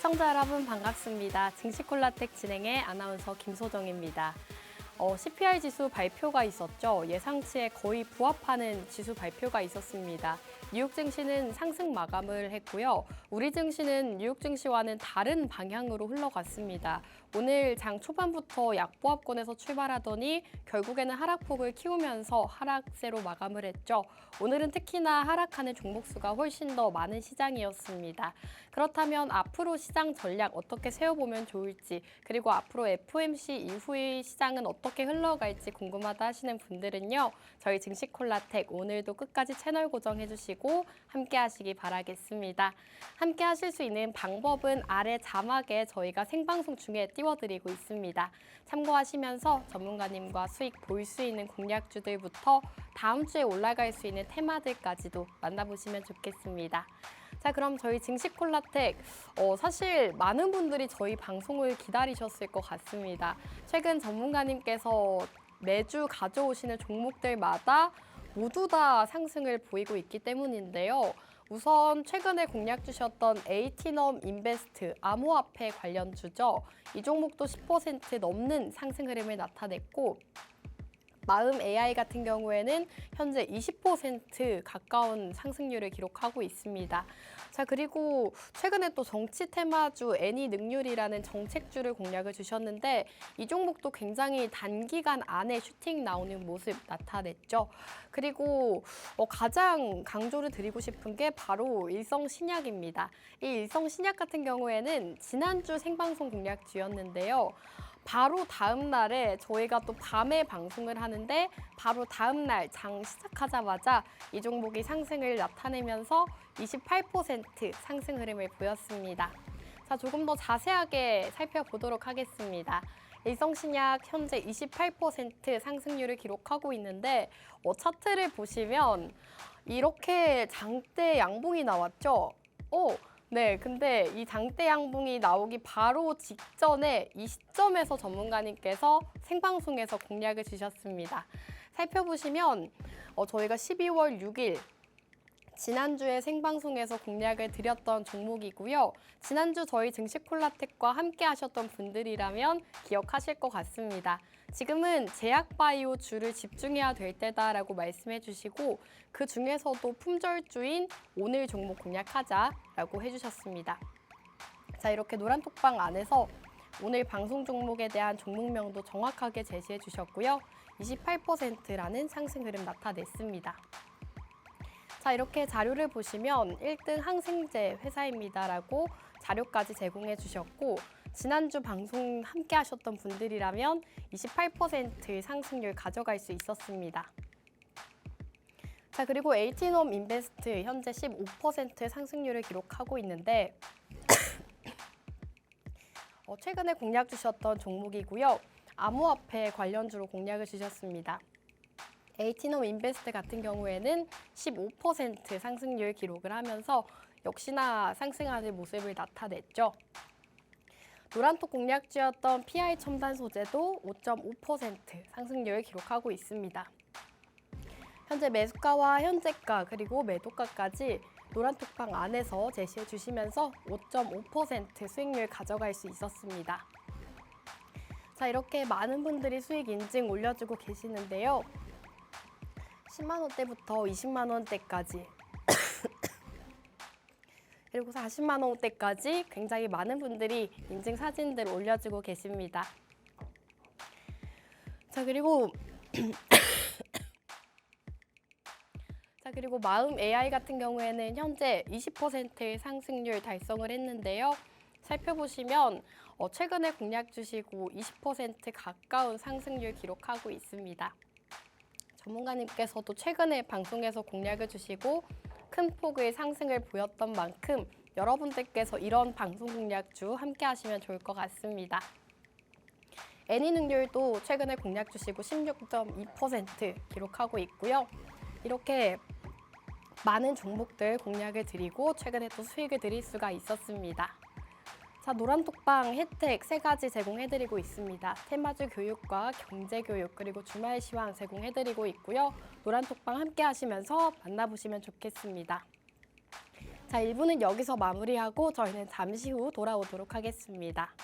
시청자 여러분 반갑습니다. 증시콜라텍 진행의 아나운서 김소정입니다. CPI 지수 발표가 있었죠. 예상치에 거의 부합하는 지수 발표가 있었습니다. 뉴욕 증시는 상승 마감을 했고요. 우리 증시는 뉴욕 증시와는 다른 방향으로 흘러갔습니다. 오늘 장 초반부터 약보합권에서 출발하더니 결국에는 하락폭을 키우면서 하락세로 마감을 했죠. 오늘은 특히나 하락하는 종목 수가 훨씬 더 많은 시장이었습니다. 그렇다면 앞으로 시장 전략 어떻게 세워보면 좋을지, 그리고 앞으로 FOMC 이후의 시장은 어떻게 흘러갈지 궁금하다 하시는 분들은요. 저희 증시콜라텍 오늘도 끝까지 채널 고정해주시고 함께 하시기 바라겠습니다. 함께 하실 수 있는 방법은 아래 자막에 저희가 생방송 중에 띄워드리고 있습니다. 참고하시면서 전문가님과 수익 볼 수 있는 공략주들부터 다음 주에 올라갈 수 있는 테마들까지도 만나보시면 좋겠습니다. 자, 그럼 저희 증시콜라텍 사실 많은 분들이 저희 방송을 기다리셨을 것 같습니다. 최근 전문가님께서 매주 가져오시는 종목들마다 모두 다 상승을 보이고 있기 때문인데요. 우선 최근에 공략 주셨던 에이티넘 인베스트 암호화폐 관련주죠. 이 종목도 10% 넘는 상승 흐름을 나타냈고, 마음 AI 같은 경우에는 현재 20% 가까운 상승률을 기록하고 있습니다. 자, 그리고 최근에 또 정치 테마주 애니능률이라는 정책주를 공략을 주셨는데 이 종목도 굉장히 단기간 안에 슈팅 나오는 모습 나타냈죠. 그리고 가장 강조를 드리고 싶은 게 바로 일성신약입니다. 이 일성신약 같은 경우에는 지난주 생방송 공략주였는데요. 바로 다음 날에 저희가 또 밤에 방송을 하는데 바로 다음 날 장 시작하자마자 이 종목이 상승을 나타내면서 28% 상승 흐름을 보였습니다. 자, 조금 더 자세하게 살펴보도록 하겠습니다. 일성신약 현재 28% 상승률을 기록하고 있는데 차트를 보시면 이렇게 장대 양봉이 나왔죠. 네, 근데 이 장대 양봉이 나오기 바로 직전에 이 시점에서 전문가님께서 생방송에서 공략을 주셨습니다. 살펴보시면 저희가 12월 6일 지난주에 생방송에서 공략을 드렸던 종목이고요. 지난주 저희 증시콜라텍과 함께 하셨던 분들이라면 기억하실 것 같습니다. 지금은 제약바이오 주를 집중해야 될 때다라고 말씀해 주시고 그 중에서도 품절주인 오늘 종목 공략하자라고 해주셨습니다. 자, 이렇게 노란톡방 안에서 오늘 방송 종목에 대한 종목명도 정확하게 제시해 주셨고요. 28%라는 상승 흐름 나타냈습니다. 자, 이렇게 자료를 보시면 1등 항생제 회사입니다라고 자료까지 제공해 주셨고 지난주 방송 함께 하셨던 분들이라면 28% 상승률 가져갈 수 있었습니다. 자, 그리고 에이티넘 인베스트 현재 15% 상승률을 기록하고 있는데 최근에 공략 주셨던 종목이고요. 암호화폐 관련주로 공략을 주셨습니다. 에이티넘 인베스트 같은 경우에는 15% 상승률 기록을 하면서 역시나 상승하는 모습을 나타냈죠. 노란톡 공략주였던 PI 첨단 소재도 5.5% 상승률을 기록하고 있습니다. 현재 매수가와 현재가 그리고 매도가까지 노란톡방 안에서 제시해 주시면서 5.5% 수익률 가져갈 수 있었습니다. 자, 이렇게 많은 분들이 수익 인증 올려주고 계시는데요. 10만 원대부터 20만 원대까지 그리고 40만 원대까지 굉장히 많은 분들이 인증 사진들 올려주고 계십니다. 자, 그리고 마음 AI 같은 경우에는 현재 20%의 상승률 달성을 했는데요. 살펴보시면 최근에 공략 주시고 20% 가까운 상승률 기록하고 있습니다. 전문가님께서도 최근에 방송에서 공략을 주시고 큰 폭의 상승을 보였던 만큼 여러분들께서 이런 방송 공략주 함께 하시면 좋을 것 같습니다. 애니능률도 최근에 공략 주시고 16.2% 기록하고 있고요. 이렇게 많은 종목들 공략을 드리고 최근에 또 수익을 드릴 수가 있었습니다. 자, 노란톡방 혜택 3가지 제공해드리고 있습니다. 테마주 교육과 경제교육 그리고 주말 시황 제공해드리고 있고요. 노란톡방 함께 하시면서 만나보시면 좋겠습니다. 자, 자, 1부는 여기서 마무리하고 저희는 잠시 후 돌아오도록 하겠습니다.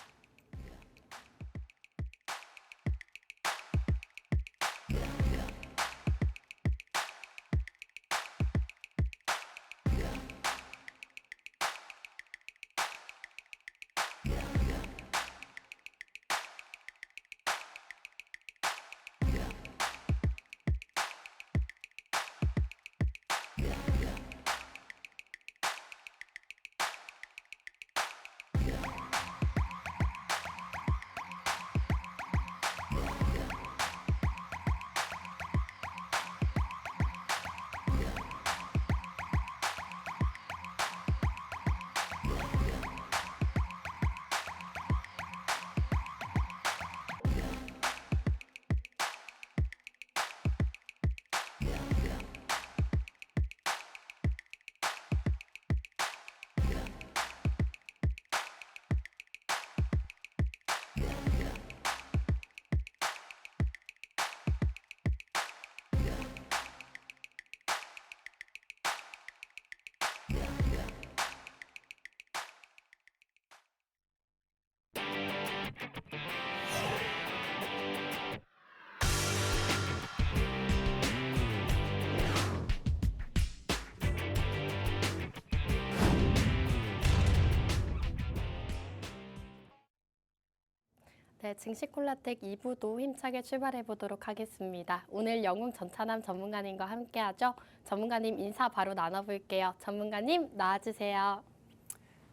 네, 증시콜라텍 2부도 힘차게 출발해 보도록 하겠습니다. 오늘 영웅 전차남 전문가님과 함께하죠. 전문가님 인사 바로 나눠볼게요. 전문가님 나와주세요.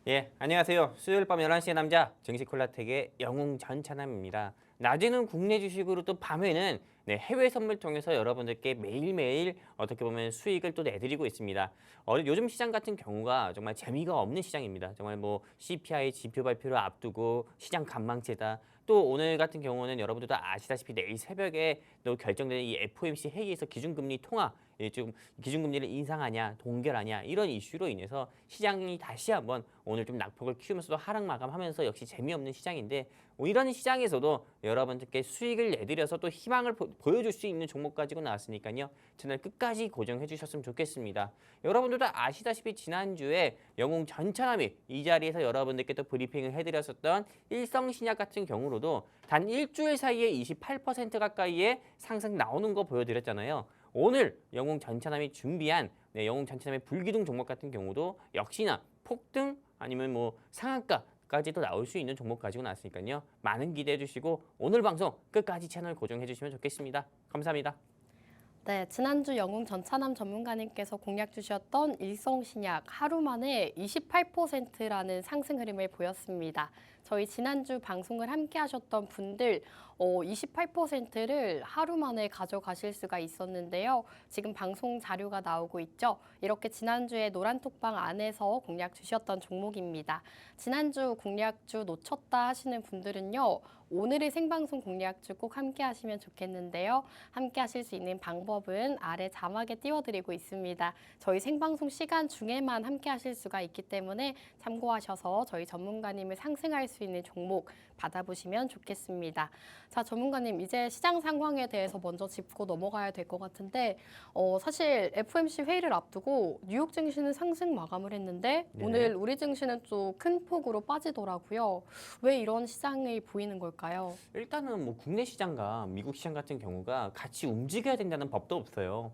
예, 안녕하세요. 수요일 밤 11시의 남자 증시콜라텍의 영웅 전차남입니다. 낮에는 국내 주식으로 또 밤에는 해외 선물 통해서 여러분들께 매일매일 어떻게 보면 수익을 또 내드리고 있습니다. 요즘 시장 같은 경우가 정말 재미가 없는 시장입니다. 정말 뭐 CPI 지표 발표를 앞두고 시장 관망세다. 또 오늘 같은 경우는 여러분들도 아시다시피 내일 새벽에 또 결정되는 이 FOMC 회의에서 기준금리 통화, 좀 기준금리를 인상하냐, 동결하냐 이런 이슈로 인해서 시장이 다시 한번 오늘 좀 낙폭을 키우면서도 하락 마감하면서 역시 재미없는 시장인데 이런 시장에서도 여러분들께 수익을 내드려서 또 희망을 보여줄 수 있는 종목 가지고 나왔으니까요. 채널 끝까지 고정해 주셨으면 좋겠습니다. 여러분들도 아시다시피 지난주에 영웅 전차남이 이 자리에서 여러분들께 또 브리핑을 해드렸었던 일성신약 같은 경우로도 단 일주일 사이에 28% 가까이의 상승 나오는 거 보여드렸잖아요. 오늘 영웅 전차남이 준비한 영웅 전차남의 불기둥 종목 같은 경우도 역시나 폭등 아니면 뭐 상한가까지도 나올 수 있는 종목 가지고 나왔으니까요. 많은 기대해 주시고 오늘 방송 끝까지 채널 고정해 주시면 좋겠습니다. 감사합니다. 네, 지난주 영웅 전차남 전문가님께서 공략 주셨던 일성신약 하루 만에 28%라는 상승 흐름을 보였습니다. 저희 지난주 방송을 함께 하셨던 분들 28%를 하루 만에 가져가실 수가 있었는데요. 지금 방송 자료가 나오고 있죠. 이렇게 지난주에 노란톡방 안에서 공략 주셨던 종목입니다. 지난주 공략주 놓쳤다 하시는 분들은요. 오늘의 생방송 공략주 꼭 함께 하시면 좋겠는데요. 함께 하실 수 있는 방법은 아래 자막에 띄워드리고 있습니다. 저희 생방송 시간 중에만 함께 하실 수가 있기 때문에 참고하셔서 저희 전문가님을 상승할 수 있는 종목 받아보시면 좋겠습니다. 자, 전문가님 이제 시장 상황에 대해서 먼저 짚고 넘어가야 될 것 같은데 사실 FOMC 회의를 앞두고 뉴욕 증시는 상승 마감을 했는데 오늘 우리 증시는 또 큰 폭으로 빠지더라고요. 왜 이런 시장이 보이는 걸까요? 일단은 뭐 국내 시장과 미국 시장 같은 경우가 같이 움직여야 된다는 법도 없어요.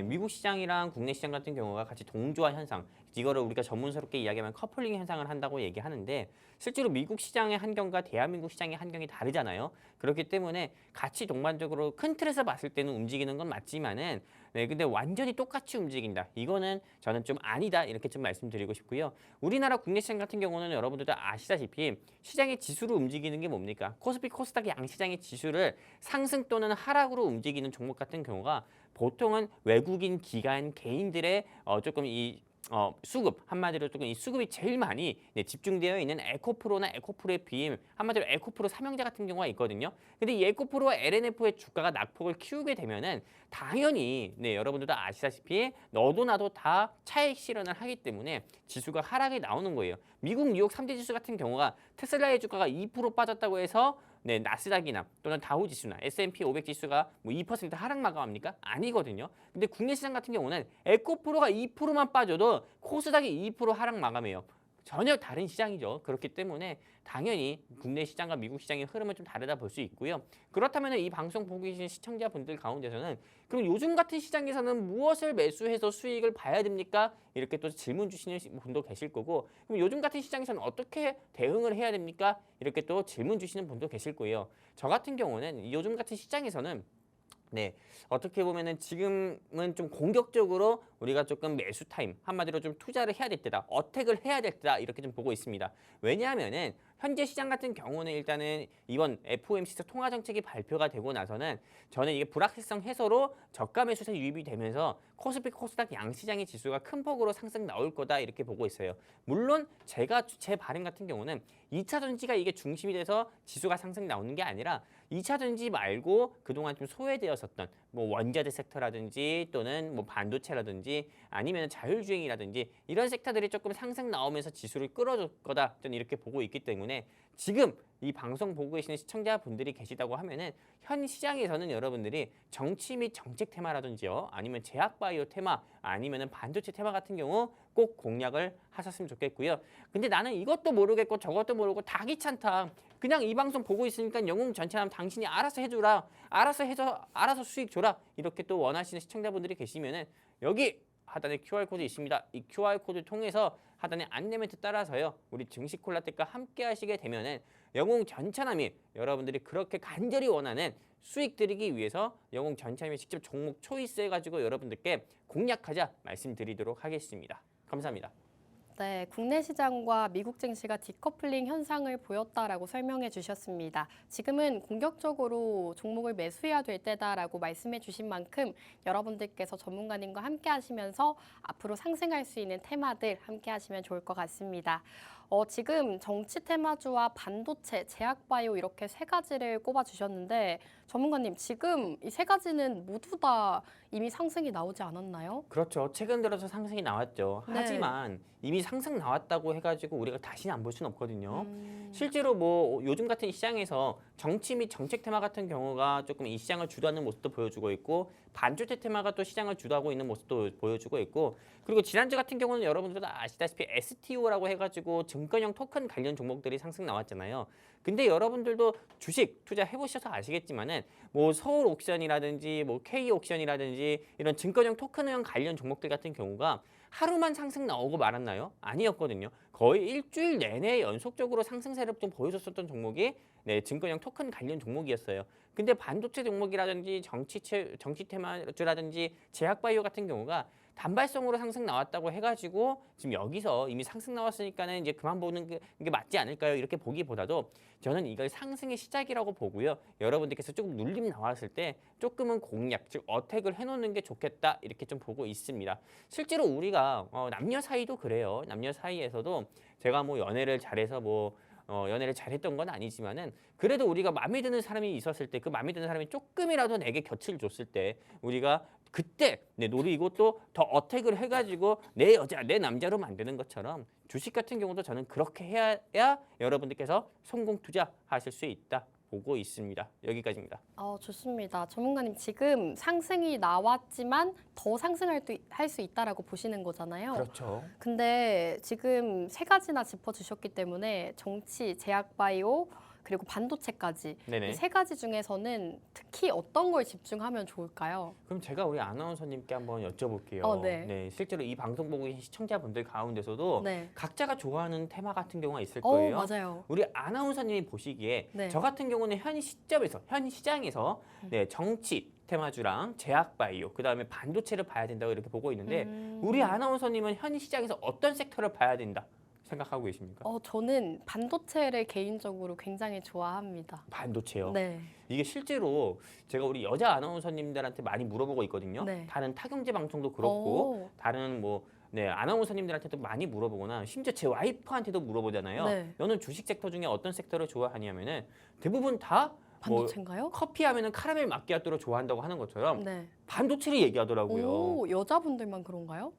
미국 시장이랑 국내 시장 같은 경우가 같이 동조화 현상, 이거를 우리가 전문스럽게 이야기하면 커플링 현상을 한다고 얘기하는데 실제로 미국 시장의 환경과 대한민국 시장의 환경이 다르잖아요. 그렇기 때문에 같이 동반적으로 큰 틀에서 봤을 때는 움직이는 건 맞지만은 근데 완전히 똑같이 움직인다. 이거는 저는 좀 아니다. 이렇게 좀 말씀드리고 싶고요. 우리나라 국내 시장 같은 경우는 여러분들도 아시다시피 시장의 지수로 움직이는 게 뭡니까? 코스피 코스닥 양시장의 지수를 상승 또는 하락으로 움직이는 종목 같은 경우가 보통은 외국인 기관 개인들의 조금 이 수급 한마디로 조금 이 수급이 제일 많이 집중되어 있는 에코프로나 에코프로의 비임 한마디로 에코프로 삼형제 같은 경우가 있거든요. 근데 이 에코프로와 LNF의 주가가 낙폭을 키우게 되면은 당연히 여러분들도 아시다시피 너도 나도 다 차익 실현을 하기 때문에 지수가 하락이 나오는 거예요. 미국 뉴욕 3대 지수 같은 경우가 테슬라의 주가가 2% 빠졌다고 해서 네, 나스닥이나 또는 다우 지수나 S&P 500 지수가 뭐 2% 하락 마감합니까? 아니거든요. 근데 국내 시장 같은 경우는 에코프로가 2%만 빠져도 코스닥이 2% 하락 마감해요. 전혀 다른 시장이죠. 그렇기 때문에 당연히 국내 시장과 미국 시장의 흐름은 좀 다르다 볼 수 있고요. 그렇다면 이 방송 보고 계신 시청자분들 가운데서는 그럼 요즘 같은 시장에서는 무엇을 매수해서 수익을 봐야 됩니까? 이렇게 또 질문 주시는 분도 계실 거고, 그럼 요즘 같은 시장에서는 어떻게 대응을 해야 됩니까? 이렇게 또 질문 주시는 분도 계실 거예요. 저 같은 경우는 요즘 같은 시장에서는 네, 어떻게 보면은 지금은 좀 공격적으로 우리가 조금 매수 타임, 한마디로 좀 투자를 해야 될 때다, 어택을 해야 될 때다 이렇게 좀 보고 있습니다. 왜냐하면은 현재 시장 같은 경우는 일단은 이번 FOMC 통화 정책이 발표가 되고 나서는 저는 이게 불확실성 해소로 저가 매수세 유입이 되면서 코스피 코스닥 양시장의 지수가 큰 폭으로 상승 나올 거다 이렇게 보고 있어요. 물론 제 발행 같은 경우는 2차 전지가 이게 중심이 돼서 지수가 상승 나오는 게 아니라 2차 전지 말고 그동안 좀 소외되었었던 뭐 원자재 섹터라든지 또는 뭐 반도체라든지 아니면 자율주행이라든지 이런 섹터들이 조금 상승 나오면서 지수를 끌어줄 거다 저는 이렇게 보고 있기 때문에 지금 이 방송 보고 계시는 시청자분들이 계시다고 하면은 현 시장에서는 여러분들이 정치 및 정책 테마라든지요 아니면 제약바이오 테마 아니면은 반도체 테마 같은 경우 꼭 공략을 하셨으면 좋겠고요. 근데 나는 이것도 모르겠고 저것도 모르고 다 귀찮다. 그냥 이 방송 보고 있으니까 영웅 전체남 당신이 알아서 해주라. 알아서 해줘. 알아서 수익 줘라. 이렇게 또 원하시는 시청자분들이 계시면은 여기 하단에 QR코드 있습니다. 이 QR코드 통해서 하단에 안내 멘트 따라서요. 우리 증시 콜라텍과 함께 하시게 되면은 영웅 전차남이 여러분들이 그렇게 간절히 원하는 수익 드리기 위해서 영웅 전차남이 직접 종목 초이스해가지고 여러분들께 공략하자 말씀드리도록 하겠습니다. 감사합니다. 네, 국내 시장과 미국 증시가 디커플링 현상을 보였다라고 설명해 주셨습니다. 지금은 공격적으로 종목을 매수해야 될 때다라고 말씀해 주신 만큼 여러분들께서 전문가님과 함께 하시면서 앞으로 상승할 수 있는 테마들 함께 하시면 좋을 것 같습니다. 지금 정치 테마주와 반도체, 제약바이오 이렇게 세 가지를 꼽아 주셨는데 전문가님 지금 이 세 가지는 모두 다 이미 상승이 나오지 않았나요? 그렇죠. 최근 들어서 상승이 나왔죠. 네. 하지만 이미 상승 나왔다고 해가지고 우리가 다시는 안 볼 수는 없거든요. 실제로 뭐 요즘 같은 시장에서 정치 및 정책 테마 같은 경우가 조금 이 시장을 주도하는 모습도 보여주고 있고 반도체 테마가 또 시장을 주도하고 있는 모습도 보여주고 있고 그리고 지난주 같은 경우는 여러분들도 아시다시피 STO라고 해가지고 증권형 토큰 관련 종목들이 상승 나왔잖아요. 근데 여러분들도 주식 투자해 보셔서 아시겠지만은 뭐 서울 옥션이라든지 뭐 K 옥션이라든지 이런 증권형 토큰형 관련 종목들 같은 경우가 하루만 상승 나오고 말았나요? 아니었거든요. 거의 일주일 내내 연속적으로 상승세를 좀 보여줬었던 종목이 네, 증권형 토큰 관련 종목이었어요. 근데 반도체 종목이라든지 정치 테마주라든지 제약바이오 같은 경우가 단발성으로 상승 나왔다고 해가지고 지금 여기서 이미 상승 나왔으니까는 이제 그만 보는 게 맞지 않을까요? 이렇게 보기보다도 저는 이걸 상승의 시작이라고 보고요. 여러분들께서 조금 눌림 나왔을 때 조금은 공략, 즉 어택을 해놓는 게 좋겠다 이렇게 좀 보고 있습니다. 실제로 우리가 남녀 사이도 그래요. 남녀 사이에서도 제가 뭐 연애를 잘해서 연애를 잘했던 건 아니지만은 그래도 우리가 마음에 드는 사람이 있었을 때 그 마음에 드는 사람이 조금이라도 내게 곁을 줬을 때 우리가 그때 노리고 또 더 어택을 해가지고 내 여자, 내 남자로 만드는 것처럼 주식 같은 경우도 저는 그렇게 해야 여러분들께서 성공 투자하실 수 있다 보고 있습니다. 여기까지입니다. 좋습니다. 전문가님 지금 상승이 나왔지만 더 상승할 수 있다라고 보시는 거잖아요. 그렇죠. 근데 지금 세 가지나 짚어주셨기 때문에 정치, 제약바이오, 그리고 반도체까지 네네. 이 세 가지 중에서는 특히 어떤 걸 집중하면 좋을까요? 그럼 제가 우리 아나운서님께 한번 여쭤볼게요. 네. 실제로 이 방송 보고 계신 시청자분들 가운데서도 네. 각자가 좋아하는 테마 같은 경우가 있을 거예요. 맞아요. 우리 아나운서님이 보시기에 네. 저 같은 경우는 현 시점에서, 현 시장에서 정치 테마주랑 제약바이오, 그다음에 반도체를 봐야 된다고 이렇게 보고 있는데 우리 아나운서님은 현 시장에서 어떤 섹터를 봐야 된다 생각하고 계십니까? 저는 반도체를 개인적으로 굉장히 좋아합니다. 반도체요? 네. 이게 실제로 제가 우리 여자 아나운서님들한테 많이 물어보고 있거든요. 네. 다른 타경제 방송도 그렇고 다른 아나운서님들한테도 많이 물어보거나 심지어 제 와이프한테도 물어보잖아요. 네. 너는 주식 섹터 중에 어떤 섹터를 좋아하냐면은 대부분 다 반도체인가요? 커피 하면은 카라멜 마키아토를 좋아한다고 하는 것처럼 네. 반도체를 얘기하더라고요. 여자분들만 그런가요?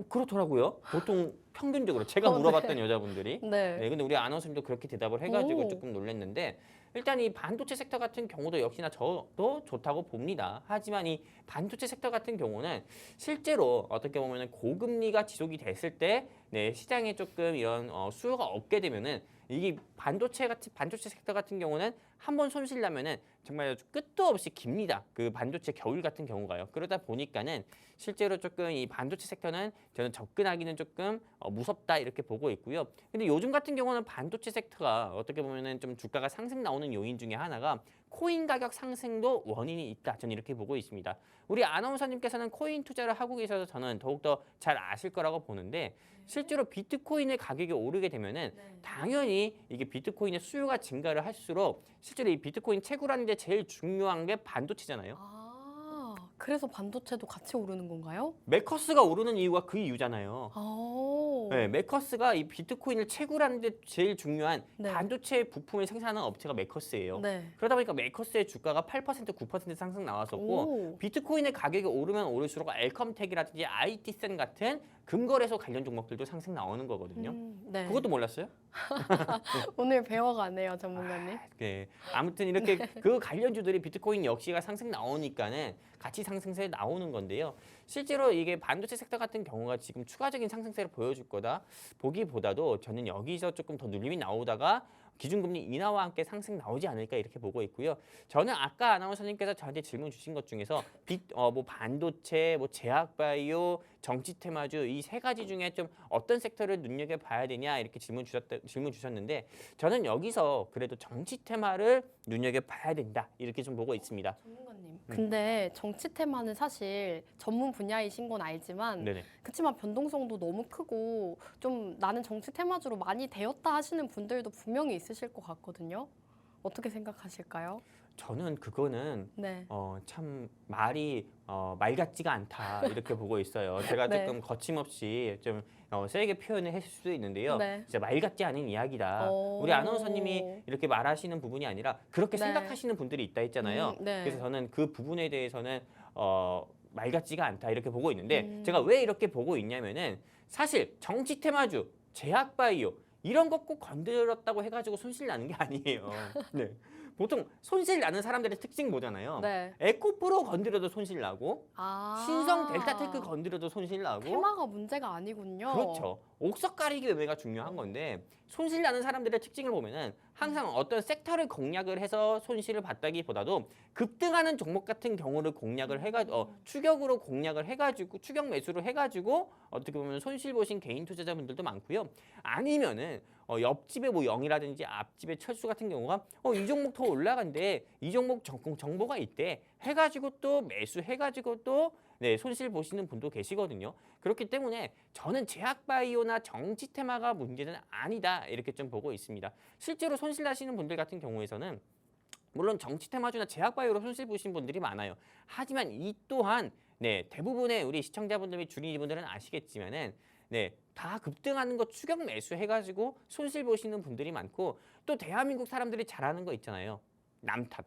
그렇더라고요. 보통 평균적으로 제가 물어봤던 여자분들이. 네. 근데 우리 아나운서님도 그렇게 대답을 해가지고 오. 조금 놀랐는데 일단 이 반도체 섹터 같은 경우도 역시나 저도 좋다고 봅니다. 하지만 이 반도체 섹터 같은 경우는 실제로 어떻게 보면 고금리가 지속이 됐을 때 시장에 조금 이런 수요가 없게 되면은 이게 반도체 섹터 같은 경우는 한 번 손실 나면은 정말 끝도 없이 깁니다. 그 반도체 겨울 같은 경우가요. 그러다 보니까는 실제로 조금 이 반도체 섹터는 저는 접근하기는 조금 무섭다 이렇게 보고 있고요. 근데 요즘 같은 경우는 반도체 섹터가 어떻게 보면은 좀 주가가 상승 나오는 요인 중에 하나가 코인 가격 상승도 원인이 있다. 저는 이렇게 보고 있습니다. 우리 아나운서님께서는 코인 투자를 하고 계셔서 저는 더욱더 잘 아실 거라고 보는데 실제로 비트코인의 가격이 오르게 되면은 당연히 이게 비트코인의 수요가 증가를 할수록 실제로 이 비트코인 채굴하는 데 제일 중요한 게 반도체잖아요. 아, 그래서 반도체도 같이 오르는 건가요? 메커스가 오르는 이유가 그 이유잖아요. 아, 네, 메커스가 이 비트코인을 채굴하는 데 제일 중요한 네. 반도체 부품을 생산하는 업체가 메커스예요. 네. 그러다 보니까 메커스의 주가가 8% 9% 상승 나왔었고 오. 비트코인의 가격이 오르면 오를수록 알컴텍이라든지 IT센 같은 금거래소 관련 종목들도 상승 나오는 거거든요. 네. 그것도 몰랐어요? 오늘 배워가네요, 전문가님. 네. 아무튼 이렇게 그 관련주들이 비트코인 역시가 상승 나오니까는 같이 상승세에 나오는 건데요. 실제로 이게 반도체 섹터 같은 경우가 지금 추가적인 상승세를 보여줄 거다 보기보다도 저는 여기서 조금 더 눌림이 나오다가 기준금리 인하와 함께 상승 나오지 않을까 이렇게 보고 있고요. 저는 아까 아나운서님께서 저한테 질문 주신 것 중에서 뭐 반도체, 뭐 제약바이오, 정치테마주 이 세 가지 중에 좀 어떤 섹터를 눈여겨 봐야 되냐 이렇게 질문 주셨는데 저는 여기서 그래도 정치테마를 눈여겨 봐야 된다 이렇게 좀 보고 있습니다. 전문가님. 근데 정치 테마는 사실 전문 분야이신 건 알지만 네네. 그렇지만 변동성도 너무 크고 좀 나는 정치 테마주로 많이 되었다 하시는 분들도 분명히 있으실 것 같거든요. 어떻게 생각하실까요? 저는 그거는 네. 참 말이 말 같지가 않다 이렇게 보고 있어요. 제가 네. 조금 거침없이 좀 세게 표현을 했을 수도 있는데요. 네. 진짜 말 같지 않은 이야기다. 오. 우리 아나운서님이 이렇게 말하시는 부분이 아니라 그렇게 네. 생각하시는 분들이 있다 했잖아요. 네. 그래서 저는 그 부분에 대해서는 말 같지가 않다 이렇게 보고 있는데 제가 음. 왜 이렇게 보고 있냐면은 사실 정치 테마주, 제약바이오 이런 것 꼭 건드렸다고 해가지고 손실 나는 게 아니에요. 네. 보통 손실 나는 사람들의 특징 뭐잖아요. 네. 에코프로 건드려도 손실 나고 아. 신성 델타테크 건드려도 손실 나고 테마가 문제가 아니군요. 그렇죠. 옥석 가리기 매매가 중요한 건데 손실 나는 사람들의 특징을 보면은 항상 어떤 섹터를 공략을 해서 손실을 봤다기보다도 급등하는 종목 같은 경우를 공략을 추격으로 공략을 해가지고 추격 매수를 해가지고 어떻게 보면 손실 보신 개인 투자자분들도 많고요. 아니면은 옆집에 뭐 영이라든지 앞집에 철수 같은 경우가 이 종목 더 올라간대 이 종목 정보가 있대 해가지고 또 매수해가지고 또 손실 보시는 분도 계시거든요. 그렇기 때문에 저는 제약바이오나 정치 테마가 문제는 아니다 이렇게 좀 보고 있습니다. 실제로 손실 나시는 분들 같은 경우에서는 물론 정치 테마주나 제약바이오로 손실 보신 분들이 많아요. 하지만 이 또한 대부분의 우리 시청자분들 및 주린이분들은 아시겠지만은 다 급등하는 거 추격 매수해가지고 손실 보시는 분들이 많고 또 대한민국 사람들이 잘하는 거 있잖아요. 남 탓.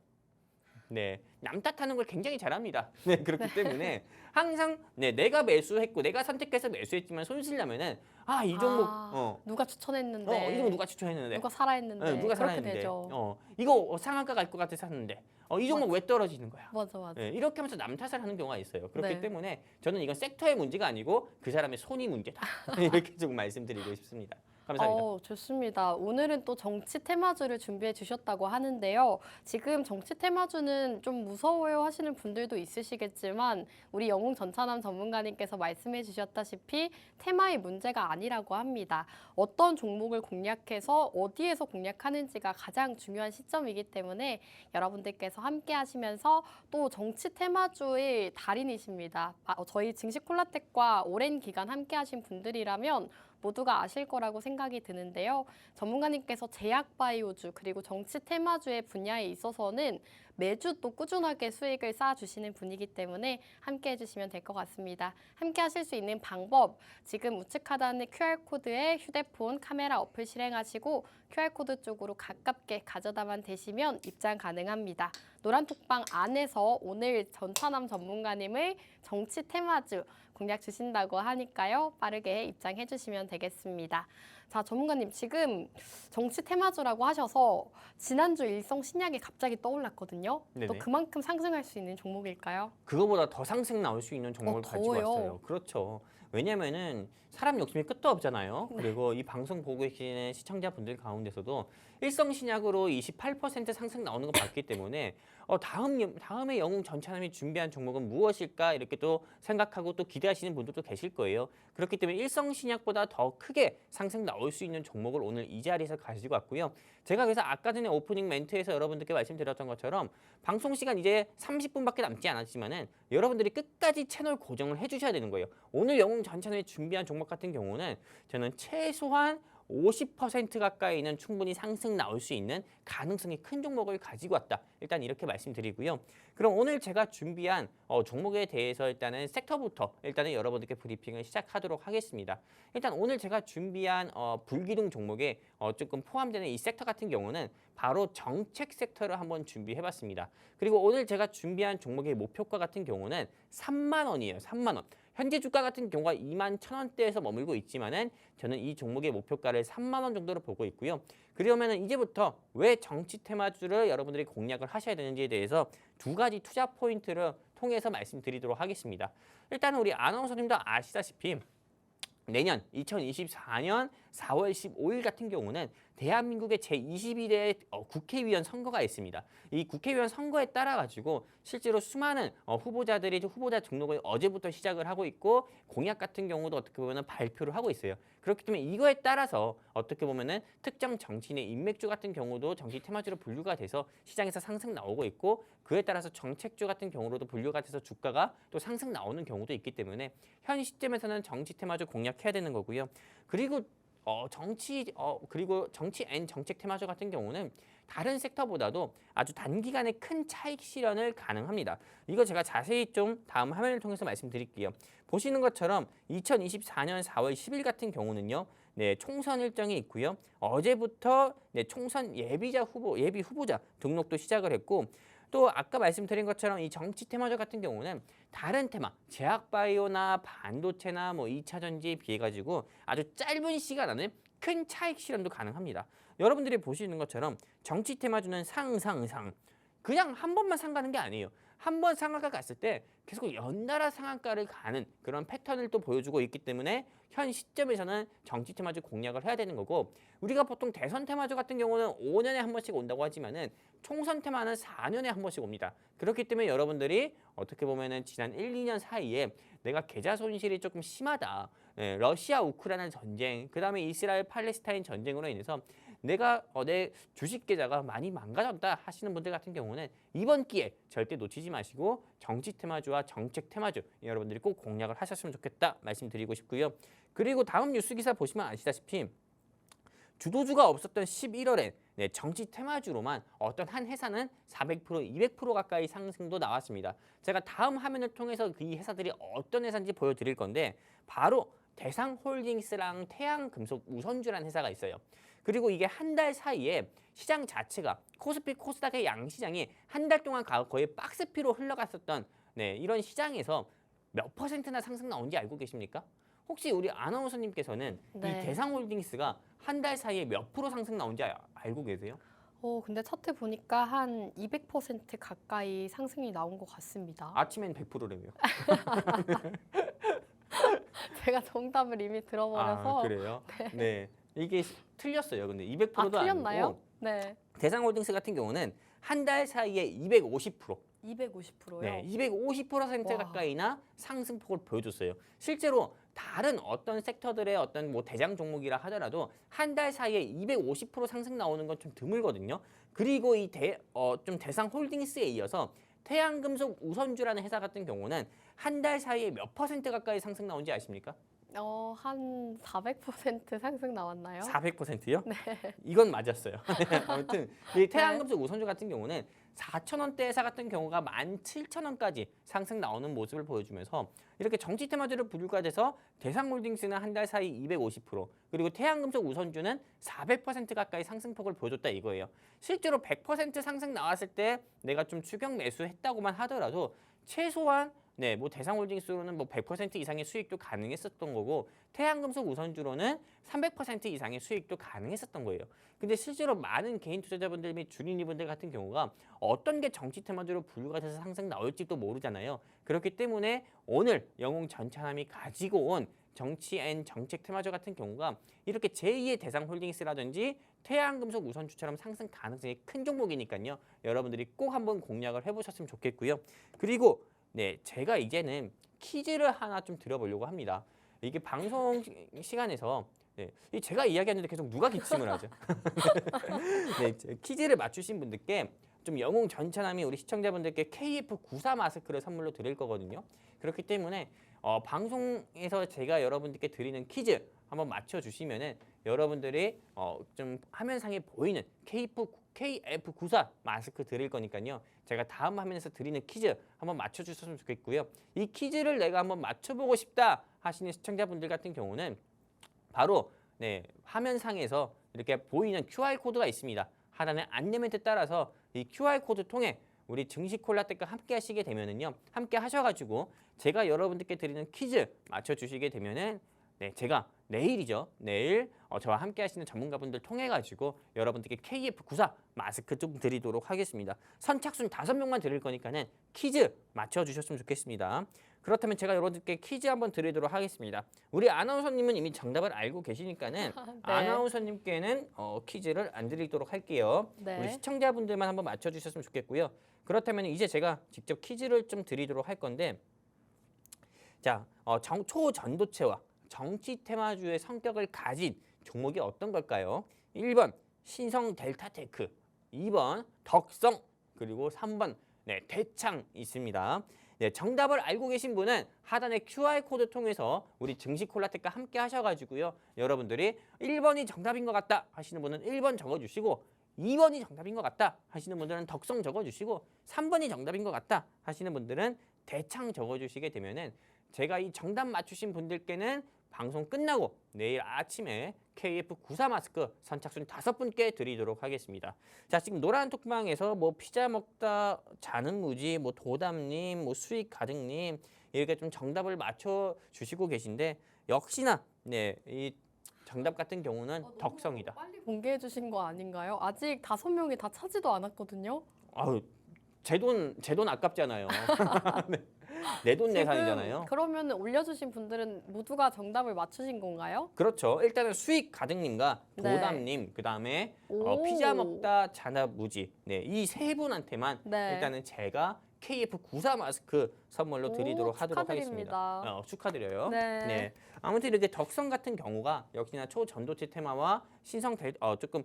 남 탓하는 걸 굉장히 잘합니다. 그렇기 때문에 항상 내가 매수했고 내가 선택해서 매수했지만 손실 나면은 이 종목 누가 추천했는데 이 종목 누가 추천했는데 누가 사라 했는데 누가 그렇게 살아있는데 되죠. 이거 상한가 갈 것 같아 샀는데 이 종목 왜 떨어지는 거야? 맞아. 이렇게 하면서 남 탓을 하는 경우가 있어요. 그렇기 네. 때문에 저는 이건 섹터의 문제가 아니고 그 사람의 손이 문제다. 이렇게 좀 말씀드리고 싶습니다. 감사합니다. 좋습니다. 오늘은 또 정치 테마주를 준비해 주셨다고 하는데요. 지금 정치 테마주는 좀 무서워요 하시는 분들도 있으시겠지만 우리 영웅 전차남 전문가님께서 말씀해 주셨다시피 테마의 문제가 아니라고 합니다. 어떤 종목을 공략해서 어디에서 공략하는지가 가장 중요한 시점이기 때문에 여러분들께서 함께 하시면서 또 정치 테마주의 달인이십니다. 저희 증시콜라텍과 오랜 기간 함께 하신 분들이라면 모두가 아실 거라고 생각이 드는데요. 전문가님께서 제약바이오주 그리고 정치 테마주의 분야에 있어서는 매주 또 꾸준하게 수익을 쌓아주시는 분이기 때문에 함께 해주시면 될 것 같습니다. 함께 하실 수 있는 방법, 지금 우측 하단의 QR코드에 휴대폰 카메라 어플 실행하시고 QR코드 쪽으로 가깝게 가져다만 대시면 입장 가능합니다. 노란톡방 안에서 오늘 전차남 전문가님을 정치 테마주 공략 주신다고 하니까요. 빠르게 입장해 주시면 되겠습니다. 자, 전문가님 지금 정치 테마주라고 하셔서 지난주 일성 신약이 갑자기 떠올랐거든요. 또 네네. 그만큼 상승할 수 있는 종목일까요? 그거보다 더 상승 나올 수 있는 종목을 가지고 더워요. 왔어요. 그렇죠. 왜냐면은 사람 욕심이 끝도 없잖아요. 그리고 이 방송 보고 계시는 시청자분들 가운데서도 일성신약으로 28% 상승 나오는 거 봤기 때문에 다음에 영웅 전차남이 준비한 종목은 무엇일까 이렇게 또 생각하고 또 기대하시는 분들도 계실 거예요. 그렇기 때문에 일성신약보다 더 크게 상승 나올 수 있는 종목을 오늘 이 자리에서 가지고 왔고요. 제가 그래서 아까 전에 오프닝 멘트에서 여러분들께 말씀드렸던 것처럼 방송 시간 이제 30분밖에 남지 않았지만은 여러분들이 끝까지 채널 고정을 해주셔야 되는 거예요. 오늘 영웅 전차남이 준비한 종목 같은 경우는 저는 최소한 50% 가까이는 충분히 상승 나올 수 있는 가능성이 큰 종목을 가지고 왔다. 일단 이렇게 말씀드리고요. 그럼 오늘 제가 준비한 종목에 대해서 일단은 섹터부터 일단은 여러분들께 브리핑을 시작하도록 하겠습니다. 일단 오늘 제가 준비한 불기둥 종목에 조금 포함되는 이 섹터 같은 경우는 바로 정책 섹터를 한번 준비해봤습니다. 그리고 오늘 제가 준비한 종목의 목표가 같은 경우는 3만 원이에요. 3만 원. 현재 주가 같은 경우가 2만 1,000원대에서 머물고 있지만은 저는 이 종목의 목표가를 3만 원 정도로 보고 있고요. 그러면은 이제부터 왜 정치 테마주를 여러분들이 공략을 하셔야 되는지에 대해서 두 가지 투자 포인트를 통해서 말씀드리도록 하겠습니다. 일단 우리 아나운서님도 아시다시피 내년 2024년 4월 15일 같은 경우는 대한민국의 제22대 국회의원 선거가 있습니다. 이 국회의원 선거에 따라 가지고 실제로 수많은 후보자들이 후보자 등록을 어제부터 시작을 하고 있고 공약 같은 경우도 어떻게 보면 발표를 하고 있어요. 그렇기 때문에 이거에 따라서 어떻게 보면은 특정 정치인의 인맥주 같은 경우도 정치 테마주로 분류가 돼서 시장에서 상승 나오고 있고 그에 따라서 정책주 같은 경우로도 분류가 돼서 주가가 또 상승 나오는 경우도 있기 때문에 현 시점에서는 정치 테마주 공략해야 되는 거고요. 그리고 정치 앤 정책 테마주 같은 경우는 다른 섹터보다도 아주 단기간에 큰 차익 실현을 가능합니다. 이거 제가 자세히 좀 다음 화면을 통해서 말씀드릴게요. 보시는 것처럼 2024년 4월 10일 같은 경우는요. 네, 총선 일정이 있고요. 어제부터 총선 예비 후보자 등록도 시작을 했고 또 아까 말씀드린 것처럼 이 정치 테마주 같은 경우는 다른 테마, 제약바이오나 반도체나 2차 전지에 비해 가지고 아주 짧은 시간 안에 큰 차익 실현도 가능합니다. 여러분들이 보시는 것처럼 정치 테마주는 상. 그냥 한 번만 상가는 게 아니에요. 한 번 상한가 갔을 때 계속 연달아 상한가를 가는 그런 패턴을 또 보여주고 있기 때문에 현 시점에서는 정치 테마주 공략을 해야 되는 거고 우리가 보통 대선 테마주 같은 경우는 5년에 한 번씩 온다고 하지만은 총선 테마는 4년에 한 번씩 옵니다. 그렇기 때문에 여러분들이 어떻게 보면은 지난 1, 2년 사이에 내가 계좌 손실이 조금 심하다. 러시아 우크라이나 전쟁, 그다음에 이스라엘 팔레스타인 전쟁으로 인해서 내가 내 주식 계좌가 많이 망가졌다 하시는 분들 같은 경우는 이번 기회 절대 놓치지 마시고 정치 테마주와 정책 테마주 여러분들이 꼭 공략을 하셨으면 좋겠다 말씀드리고 싶고요. 그리고 다음 뉴스 기사 보시면 아시다시피 주도주가 없었던 11월에 정치 테마주로만 어떤 한 회사는 400%, 200% 가까이 상승도 나왔습니다. 제가 다음 화면을 통해서 이 회사들이 어떤 회사인지 보여드릴 건데 바로 대상홀딩스랑 태양금속 우선주라는 회사가 있어요. 그리고 이게 한 달 사이에 시장 자체가 코스피, 코스닥의 양시장이 한 달 동안 거의 박스피로 흘러갔었던 이런 시장에서 몇 퍼센트나 상승 나온지 알고 계십니까? 혹시 우리 아나운서님께서는 네. 이 대상홀딩스가 한 달 사이에 몇 프로 상승 나온지 알고 계세요? 근데 차트 보니까 한 200% 가까이 상승이 나온 것 같습니다. 아침엔 100%래요. 제가 정답을 이미 들어버려서. 그래요? 네. 이게 틀렸어요. 근데 200%도 틀렸나요? 아니고 네. 대상홀딩스 같은 경우는 한 달 사이에 250%. 250%요? 네, 250% 와. 가까이나 상승폭을 보여줬어요. 실제로 다른 어떤 섹터들의 어떤 대장 종목이라 하더라도 한 달 사이에 250% 상승 나오는 건 좀 드물거든요. 그리고 이 좀 대상 홀딩스에 이어서 태양금속 우선주라는 회사 같은 경우는 한 달 사이에 몇 퍼센트 가까이 상승 나온지 아십니까? 한 400% 상승 나왔나요? 400%요? 네. 이건 맞았어요. 아무튼 이 네. 태양금속 우선주 같은 경우는 4,000원대 회사 같은 경우가 17,000원까지 상승 나오는 모습을 보여주면서 이렇게 정치 테마주를 분류가 돼서 대상홀딩스는 한 달 사이 250% 그리고 태양금속 우선주는 400% 가까이 상승폭을 보여줬다 이거예요. 실제로 100% 상승 나왔을 때 내가 좀 추격 매수했다고만 하더라도 최소한 네, 뭐 대상홀딩스로는 뭐 100% 이상의 수익도 가능했었던 거고 태양금속 우선주로는 300% 이상의 수익도 가능했었던 거예요. 근데 실제로 많은 개인 투자자분들 및 주린이분들 같은 경우가 어떤 게 정치 테마주로 분류가 돼서 상승 나올지도 모르잖아요. 그렇기 때문에 오늘 영웅 전차남이 가지고 온 정치 앤 정책 테마주 같은 경우가 이렇게 제2의 대상홀딩스라든지 태양금속 우선주처럼 상승 가능성이 큰 종목이니까요. 여러분들이 꼭 한번 공략을 해보셨으면 좋겠고요. 그리고 네, 제가 이제는 퀴즈를 하나 좀 드려보려고 합니다. 이게 방송 시간에서 네, 제가 이야기하는데 계속 누가 기침을 하죠? 네, 퀴즈를 맞추신 분들께 좀 영웅 전차남이 우리 시청자분들께 KF94 마스크를 선물로 드릴 거거든요. 그렇기 때문에 방송에서 제가 여러분들께 드리는 퀴즈 한번 맞춰주시면은 여러분들이 좀 화면상에 보이는 KF94 마스크 드릴 거니까요. 제가 다음 화면에서 드리는 퀴즈 한번 맞춰주셨으면 좋겠고요. 이 퀴즈를 내가 한번 맞춰보고 싶다 하시는 시청자분들 같은 경우는 바로 네, 화면상에서 이렇게 보이는 QR코드가 있습니다. 하단의 안내 멘트 따라서 이 QR코드 통해 우리 증시 콜라텍과 함께 하시게 되면은요. 함께 하셔가지고 제가 여러분들께 드리는 퀴즈 맞춰주시게 되면은 네, 제가 내일이죠. 내일 저와 함께 하시는 전문가분들 통해 가지고 여러분들께 KF94 마스크 좀 드리도록 하겠습니다. 선착순 5명만 드릴 거니까는 퀴즈 맞춰주셨으면 좋겠습니다. 그렇다면 제가 여러분들께 퀴즈 한번 드리도록 하겠습니다. 우리 아나운서님은 이미 정답을 알고 계시니까는 네. 아나운서님께는 퀴즈를 안 드리도록 할게요. 네. 우리 시청자분들만 한번 맞춰주셨으면 좋겠고요. 그렇다면 이제 제가 직접 퀴즈를 좀 드리도록 할 건데 자, 초전도체와 정치 테마주의 성격을 가진 종목이 어떤 걸까요? 1번 신성 델타테크, 2번 덕성, 그리고 3번 네, 대창 있습니다. 네, 정답을 알고 계신 분은 하단의 QR코드 통해서 우리 증시콜라텍과 함께 하셔가지고요. 여러분들이 1번이 정답인 것 같다 하시는 분은 1번 적어주시고 2번이 정답인 것 같다 하시는 분들은 덕성 적어주시고 3번이 정답인 것 같다 하시는 분들은 대창 적어주시게 되면은 제가 이 정답 맞추신 분들께는 방송 끝나고 내일 아침에 KF94 마스크 선착순 5분께 드리도록 하겠습니다. 자, 지금 노란 톡방에서 뭐 피자 먹다 자는 무지, 뭐 도담님, 뭐 수익 가득님 이렇게 좀 정답을 맞춰 주시고 계신데 역시나 네, 이 정답 같은 경우는 덕성이다. 빨리 공개해 주신 거 아닌가요? 아직 5명이 다 차지도 않았거든요. 아유, 제 돈 아깝잖아요. 내돈 내산이잖아요. 그러면 올려주신 분들은 모두가 정답을 맞추신 건가요? 그렇죠. 일단은 수익 가득님과 네. 도담님, 그다음에 오. 피자 먹다 자나 무지. 네, 이 세 분한테만 네. 일단은 제가 KF94 마스크 선물로 드리도록 하도록 축하드립니다. 하겠습니다. 축하드려요. 네. 아무튼 이렇게 덕성 같은 경우가 역시나 초전도체 테마와 조금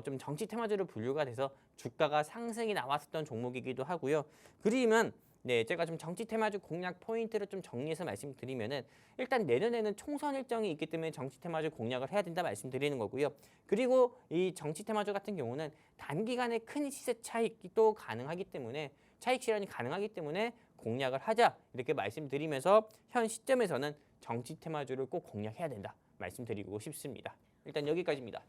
좀 정치 테마주로 분류가 돼서 주가가 상승이 나왔었던 종목이기도 하고요. 그러면 네, 제가 좀 정치 테마주 공략 포인트를 좀 정리해서 말씀드리면은 일단 내년에는 총선 일정이 있기 때문에 정치 테마주 공략을 해야 된다 말씀드리는 거고요. 그리고 이 정치 테마주 같은 경우는 단기간에 큰 시세 차익도 가능하기 때문에 차익 실현이 가능하기 때문에 공략을 하자 이렇게 말씀드리면서 현 시점에서는 정치 테마주를 꼭 공략해야 된다 말씀드리고 싶습니다. 일단 여기까지입니다.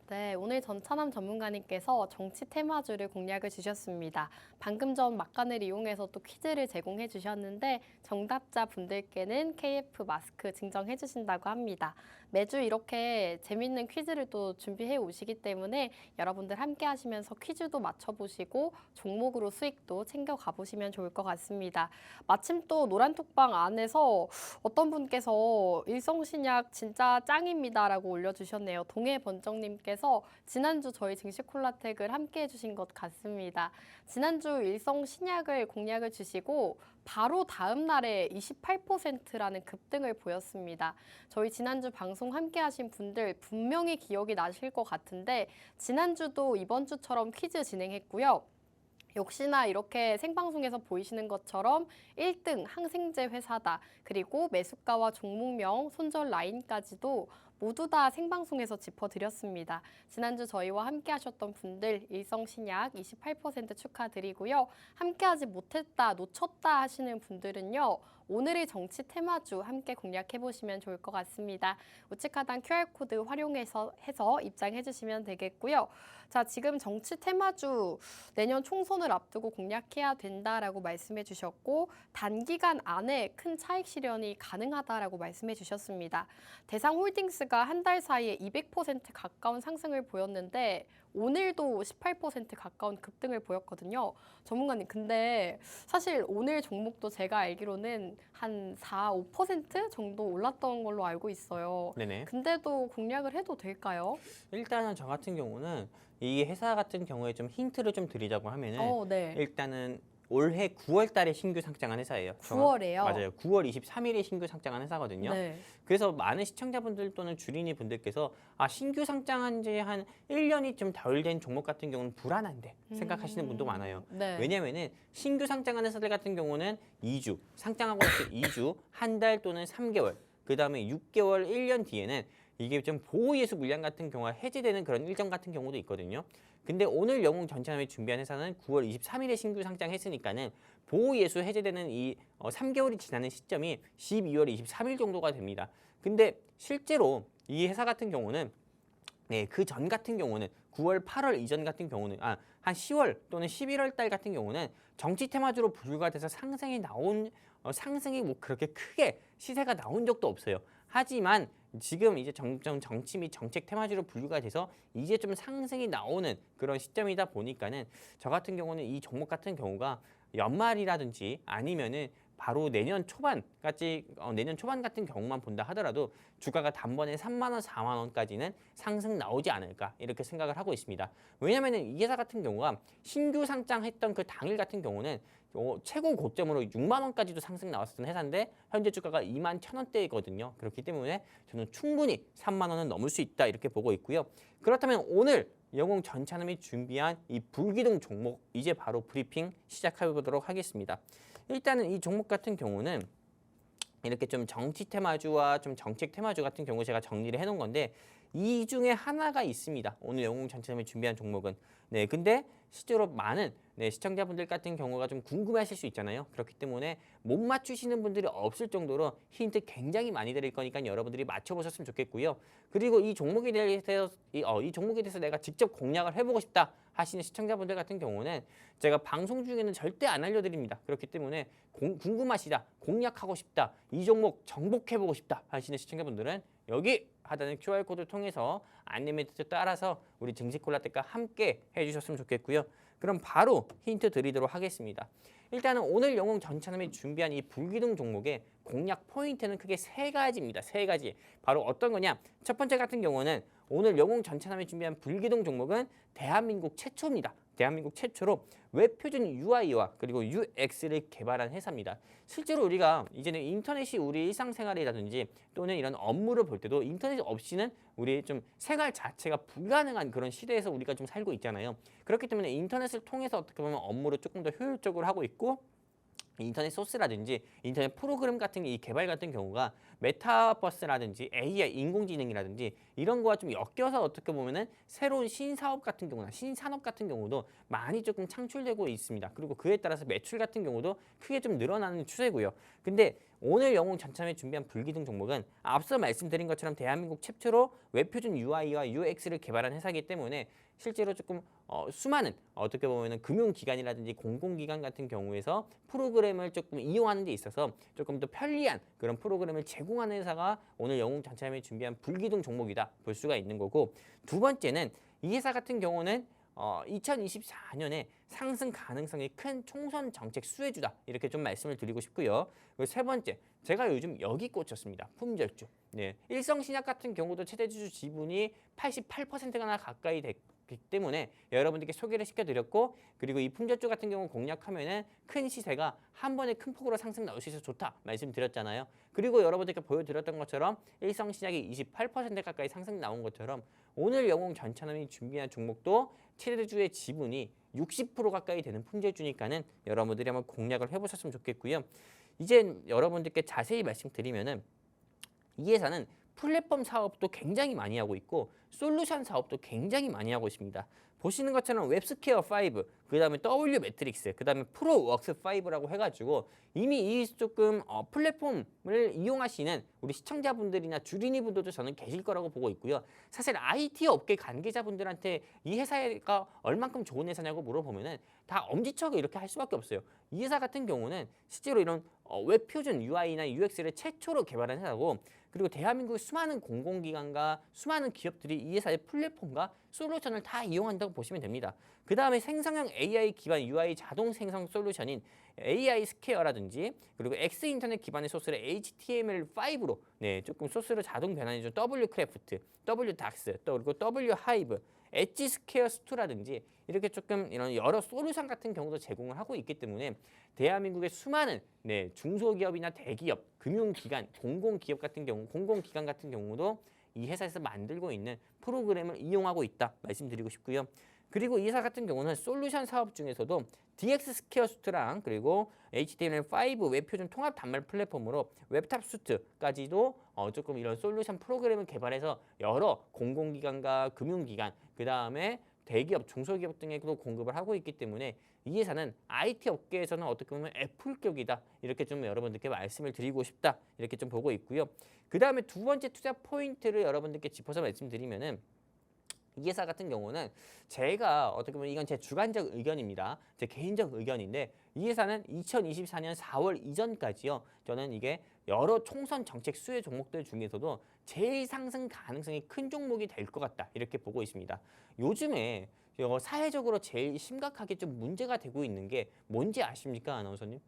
네, 오늘 전차남 전문가님께서 정치 테마주를 공략을 주셨습니다. 방금 전 막간을 이용해서 또 퀴즈를 제공해 주셨는데 정답자 분들께는 KF 마스크 증정해 주신다고 합니다. 매주 이렇게 재밌는 퀴즈를 또 준비해 오시기 때문에 여러분들 함께 하시면서 퀴즈도 맞춰보시고 종목으로 수익도 챙겨가 보시면 좋을 것 같습니다. 마침 또 노란톡방 안에서 어떤 분께서 일성신약 진짜 짱입니다라고 올려주셨네요. 동해번정님께서 지난주 저희 증시콜라텍을 함께 해주신 것 같습니다. 지난주 일성신약을 공략을 주시고 바로 다음 날에 28%라는 급등을 보였습니다. 저희 지난주 방송 함께 하신 분들 분명히 기억이 나실 것 같은데 지난주도 이번 주처럼 퀴즈 진행했고요. 역시나 이렇게 생방송에서 보이시는 것처럼 1등 항생제 회사다. 그리고 매수가와 종목명, 손절 라인까지도 모두 다 생방송에서 짚어드렸습니다. 지난주 저희와 함께 하셨던 분들 일성신약 28% 축하드리고요. 함께하지 못했다, 놓쳤다 하시는 분들은요. 오늘의 정치 테마주 함께 공략해 보시면 좋을 것 같습니다. 우측 하단 QR코드 활용해서 입장해 주시면 되겠고요. 자, 지금 정치 테마주 내년 총선을 앞두고 공략해야 된다라고 말씀해 주셨고 단기간 안에 큰 차익 실현이 가능하다라고 말씀해 주셨습니다. 대상홀딩스가 한 달 사이에 200% 가까운 상승을 보였는데 오늘도 18% 가까운 급등을 보였거든요. 전문가님, 근데 사실 오늘 종목도 제가 알기로는 한 4, 5% 정도 올랐던 걸로 알고 있어요. 네네. 근데도 공략을 해도 될까요? 일단은 저 같은 경우는 이 회사 같은 경우에 좀 힌트를 좀 드리자고 하면은 네. 일단은 올해 9월 달에 신규 상장한 회사예요. 9월에요? 맞아요. 9월 23일에 신규 상장한 회사거든요. 네. 그래서 많은 시청자분들 또는 주린이 분들께서 신규 상장한 지 한 1년이 좀 덜 된 종목 같은 경우는 불안한데 생각하시는 분도 많아요. 네. 왜냐면은 신규 상장한 회사들 같은 경우는 2주, 상장하고 나서 2주, 한 달 또는 3개월, 그다음에 6개월, 1년 뒤에는 이게 좀 보호예수 물량 같은 경우가 해제되는 그런 일정 같은 경우도 있거든요. 근데 오늘 영웅 전차남이 준비한 회사는 9월 23일에 신규 상장했으니까는 보호예수 해제되는 이 3개월이 지나는 시점이 12월 23일 정도가 됩니다. 근데 실제로 이 회사 같은 경우는 그 전 같은 경우는 9월, 8월 이전 같은 경우는 한 10월 또는 11월 달 같은 경우는 정치 테마주로 분류가 돼서 상승이 나온 상승이 뭐 그렇게 크게 시세가 나온 적도 없어요. 하지만 지금 이제 점점 정치 및 정책 테마주로 분류가 돼서 이제 좀 상승이 나오는 그런 시점이다 보니까는 저 같은 경우는 이 종목 같은 경우가 연말이라든지 아니면은 바로 내년 초반 같은 경우만 본다 하더라도 주가가 단번에 3만 원, 4만 원까지는 상승 나오지 않을까 이렇게 생각을 하고 있습니다. 왜냐면은 이 회사 같은 경우가 신규 상장했던 그 당일 같은 경우는 최고 고점으로 6만 원까지도 상승 나왔었던 회사인데 현재 주가가 2만 1,000원대이거든요. 그렇기 때문에 저는 충분히 3만 원은 넘을 수 있다 이렇게 보고 있고요. 그렇다면 오늘 영웅 전차남이 준비한 이 불기둥 종목 이제 바로 브리핑 시작해 보도록 하겠습니다. 일단은 이 종목 같은 경우는 이렇게 좀 정치 테마주와 좀 정책 테마주 같은 경우 제가 정리를 해놓은 건데 이 중에 하나가 있습니다. 오늘 영웅 전체점이 준비한 종목은 근데 실제로 많은 시청자분들 같은 경우가 좀 궁금해하실 수 있잖아요. 그렇기 때문에 못 맞추시는 분들이 없을 정도로 힌트 굉장히 많이 드릴 거니까 여러분들이 맞춰보셨으면 좋겠고요. 그리고 이 종목에 대해서 내가 직접 공략을 해보고 싶다 하시는 시청자분들 같은 경우는 제가 방송 중에는 절대 안 알려드립니다. 그렇기 때문에 궁금하시다, 공략하고 싶다, 이 종목 정복해보고 싶다 하시는 시청자분들은 여기 하단의 QR코드를 통해서 안내 멘트 따라서 우리 증시콜라텍과 함께 해주셨으면 좋겠고요. 그럼 바로 힌트 드리도록 하겠습니다. 일단은 오늘 영웅 전차남이 준비한 이 불기둥 종목의 공략 포인트는 크게 세 가지입니다. 세 가지. 바로 어떤 거냐? 첫 번째 같은 경우는 오늘 영웅 전차남이 준비한 불기둥 종목은 대한민국 최초입니다. 대한민국 최초로 웹표준 UI와 그리고 UX를 개발한 회사입니다. 실제로 우리가 이제는 인터넷이 우리 일상생활이라든지 또는 이런 업무를 볼 때도 인터넷 없이는 우리 좀 생활 자체가 불가능한 그런 시대에서 우리가 좀 살고 있잖아요. 그렇기 때문에 인터넷을 통해서 어떻게 보면 업무를 조금 더 효율적으로 하고 있고 인터넷 소스라든지 인터넷 프로그램 같은 이 개발 같은 경우가 메타버스라든지 AI 인공지능이라든지 이런 거와 좀 엮여서 어떻게 보면은 새로운 신사업 같은 경우나 신산업 같은 경우도 많이 조금 창출되고 있습니다. 그리고 그에 따라서 매출 같은 경우도 크게 좀 늘어나는 추세고요. 근데 오늘 영웅 전참에 준비한 불기둥 종목은 앞서 말씀드린 것처럼 대한민국 최초로 웹표준 UI와 UX를 개발한 회사이기 때문에 실제로 조금 수많은 어떻게 보면은 금융기관이라든지 공공기관 같은 경우에서 프로그램을 조금 이용하는 데 있어서 조금 더 편리한 그런 프로그램을 제공하는 회사가 오늘 영웅 전참에 준비한 불기둥 종목이다 볼 수가 있는 거고, 두 번째는 이 회사 같은 경우는 2024년에 상승 가능성이 큰 총선 정책 수혜주다 이렇게 좀 말씀을 드리고 싶고요. 그리고 세 번째, 제가 요즘 여기 꽂혔습니다. 품절주. 일성신약 같은 경우도 최대주주 지분이 88%가 가까이 됐기 때문에 여러분들께 소개를 시켜드렸고, 그리고 이 품절주 같은 경우 공략하면은 큰 시세가 한 번에 큰 폭으로 상승 나올 수 있어서 좋다 말씀드렸잖아요. 그리고 여러분들께 보여드렸던 것처럼 일성신약이 28% 가까이 상승 나온 것처럼 오늘 영웅 전차남이 준비한 종목도 최대주의 지분이 60% 가까이 되는 품절주니까는 여러분들이 한번 공략을 해보셨으면 좋겠고요. 이제 여러분들께 자세히 말씀드리면은 이 회사는 플랫폼 사업도 굉장히 많이 하고 있고 솔루션 사업도 굉장히 많이 하고 있습니다. 보시는 것처럼 웹스퀘어 5 그다음에 W 매트릭스, 그다음에 프로웍스 5라고 해가지고 이미 이 조금 플랫폼을 이용하시는 우리 시청자분들이나 주린이 분들도 저는 계실 거라고 보고 있고요. 사실 IT 업계 관계자분들한테 이 회사가 얼만큼 좋은 회사냐고 물어보면은 다 엄지척을 이렇게 할 수밖에 없어요. 이 회사 같은 경우는 실제로 이런 웹 표준 UI나 UX를 최초로 개발한 회사고, 그리고 대한민국의 수많은 공공기관과 수많은 기업들이 이 회사의 플랫폼과 솔루션을 다 이용한다고 보시면 됩니다. 그 다음에 생성형 AI 기반 UI 자동 생성 솔루션인 AI 스퀘어라든지, 그리고 X 인터넷 기반의 소스를 HTML5로 조금 소스를 자동 변환해준 W 크래프트, W 닥스, 또 그리고 W 하이브, 엣지 스퀘어 스투라든지 이렇게 조금 이런 여러 솔루션 같은 경우도 제공을 하고 있기 때문에 대한민국의 수많은 중소기업이나 대기업, 금융기관, 공공기업 같은 경우, 공공기관 같은 경우도 이 회사에서 만들고 있는 프로그램을 이용하고 있다 말씀드리고 싶고요. 그리고 이 회사 같은 경우는 솔루션 사업 중에서도 DX 스퀘어 수트랑 그리고 HTML5 웹 표준 통합 단말 플랫폼으로 웹탑 수트까지도 조금 이런 솔루션 프로그램을 개발해서 여러 공공기관과 금융기관, 그 다음에 대기업, 중소기업 등에도 공급을 하고 있기 때문에 이 회사는 IT 업계에서는 어떻게 보면 애플격이다, 이렇게 좀 여러분들께 말씀을 드리고 싶다, 이렇게 좀 보고 있고요. 그 다음에 두 번째 투자 포인트를 여러분들께 짚어서 말씀드리면은, 이 회사 같은 경우는 제가 어떻게 보면 이건 제 주관적 의견입니다. 제 개인적 의견인데, 이 회사는 2024년 4월 이전까지요, 저는 이게 여러 총선 정책 수혜 종목들 중에서도 제일 상승 가능성이 큰 종목이 될 것 같다, 이렇게 보고 있습니다. 요즘에 사회적으로 제일 심각하게 좀 문제가 되고 있는 게 뭔지 아십니까, 아나운서님?